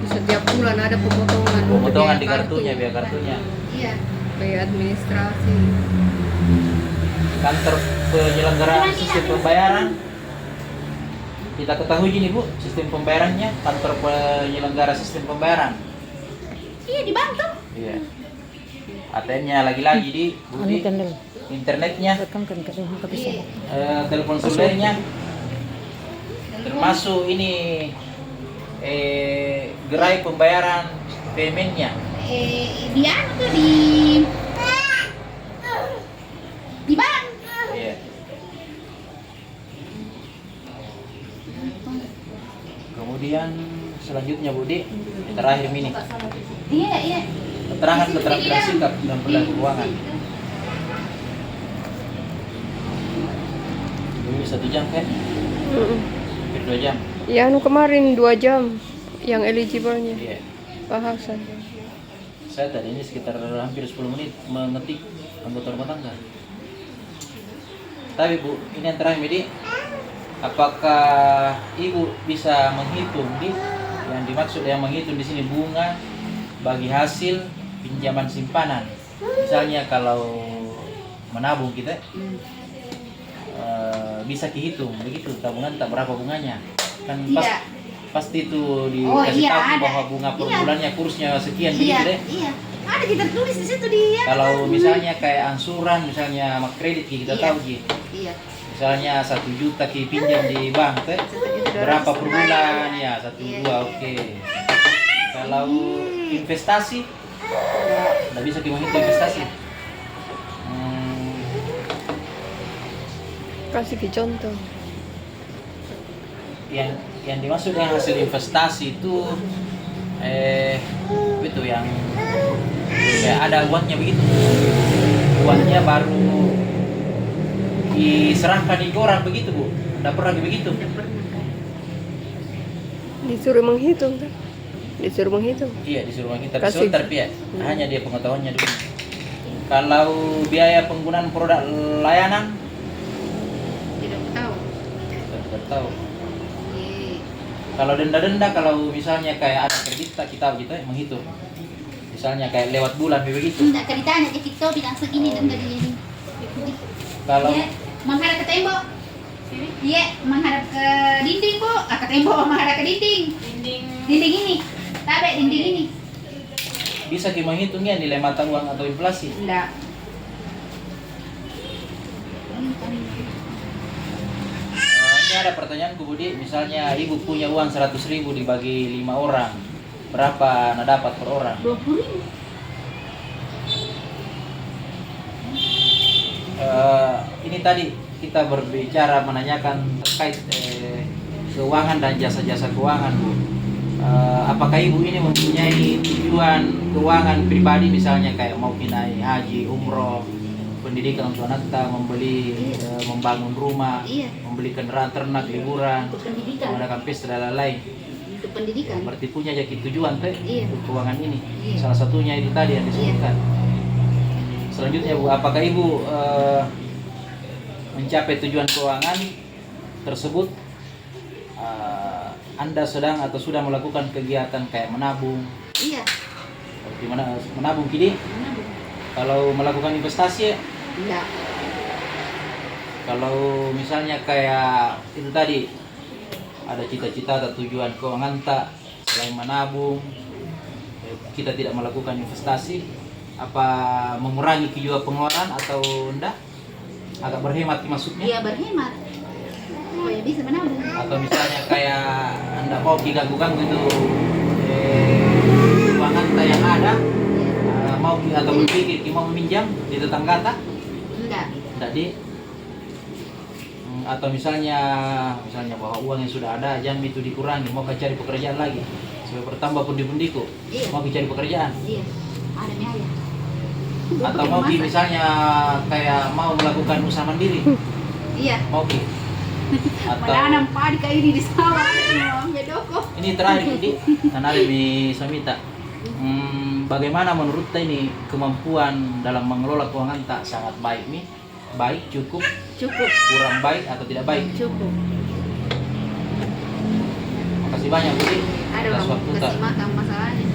setiap bulan ada pemotongan. Pemotongan di biaya kartunya biaya kartunya. Iya. Biaya administrasi. Kantor penyelenggaraan sistem pembayaran kita ketahui gini bu sistem pembayarannya kantor penyelenggara sistem pembayaran. Iya, dibantu. Iya. ATM-nya lagi-lagi di Budi, Kan dulu. internetnya, Rekamkan ke dalam nggak bisa. telepon selulernya, termasuk ini gerai pembayaran paymentnya. Dia tuh di bank. Iya. Kemudian selanjutnya Budi, yang terakhir ini Iya. keterangan keterampilan sikap dan perilaku keuangan. Ini 1 jam kan? Hampir 2 jam. Ya anu kemarin 2 jam yang eligible-nya Iya. bahasan. Saya tadi ini sekitar hampir 10 menit mengetik anggota rumah tangga. Tapi Bu, ini yang terakhir Medi. Apakah Ibu bisa menghitung di yang dimaksud yang menghitung di sini bunga bagi hasil pinjaman simpanan? Misalnya kalau menabung kita bisa dihitung begitu tabungan tak berapa bunganya kan Tidak. pasti itu Oh, dikasih iya, tahu ada. bahwa bunga per Iya. bulannya kursnya sekian Iya, begitu deh. iya. Ada kita tulis di situ dia. Kalau misalnya kayak angsuran misalnya sama kredit kita Iya. tahu Ji. Iya. Misalnya 1 juta ki pinjam di bank teh 1.200.000 berapa per bulan ya 1 Iya. 2 oke. Kalau investasi nggak bisa kita menghitung investasi. Kasih ke contoh. Yang dimaksud dengan hasil investasi itu itu yang kayak ada uangnya begitu. Uangnya baru diserahkan ke orang begitu Bu. Tidak pernah begitu. Tidak pernah kan. Disuruh menghitung kan? Disuruh menghitung. Iya disuruh kita Kasih. sebentar ya. Hanya dia pengetahuannya dulu. Kalau biaya penggunaan produk layanan Tidak tahu. tidak tahu. Eh, Kalau denda-denda, kalau misalnya kayak ada kredit kita gitu ya, menghitung. Misalnya kayak lewat bulan begitu. Enggak kan ditanya ke kita bilang segini dan tadi ini. Kalau Iya, menghadap ke tembok. Iya, menghadap ke dinding, Bu. Ke tembok menghadap ke dinding. Dinding ini. Tabe dinding ini. bisa kita menghitungnya nilai mata uang atau inflasi. Enggak. Ini ada pertanyaan Bu Budi, misalnya ibu punya uang 100.000 dibagi 5 orang, berapa Anda dapat per orang? 20.000. Ini tadi kita berbicara menanyakan terkait keuangan dan jasa-jasa keuangan Bu. Apakah ibu ini mempunyai tujuan keuangan pribadi misalnya kayak mau pindah haji, umroh, pendidikan untuk anak, membeli, membangun rumah, Iya. membeli kendaraan ternak, liburan, Untuk pendidikan. mengadakan pesta dan lain-lain. Untuk pendidikan. Berarti punya jadi tujuan teh Iya. untuk keuangan ini. Iya. Salah satunya itu tadi yang disebutkan. Selanjutnya Bu, apakah ibu mencapai tujuan keuangan tersebut? Anda sedang atau sudah melakukan kegiatan kayak menabung? Iya. Gimana menabung kini? Mana, Bu? Kalau melakukan investasi, Enggak. kalau misalnya kayak itu tadi ada cita-cita atau tujuan keuangan tak selain menabung, kita tidak melakukan investasi, apa mengurangi juga pengeluaran atau enggak? Agak berhemat maksudnya? Dia berhemat. Oh ya bisa menabung. Atau misalnya kayak Anda mau diganggu-ganggu itu keuangan tak yang ada, mau atau berpikir mau meminjam di tetangga tak? Enggak. Tidak di atau misalnya bahwa uang yang sudah ada jangan itu dikurangi, mau cari pekerjaan lagi supaya bertambah pundi-pundiku. Iya. Mau cari pekerjaan Iya. Ada biaya. atau mau misalnya kayak mau melakukan usaha mandiri, Iya. mau atau Menanam padi kayak ini di sawah. Bedoko. ini terakhir di Tanari di Samita. Bagaimana menurut Teh ini kemampuan dalam mengelola keuangan tak sangat baik nih? Baik, cukup, Cukup. kurang baik atau tidak baik? Cukup. Makasih banyak Budi Ada atas orang waktu tak. kasih makan masalahnya.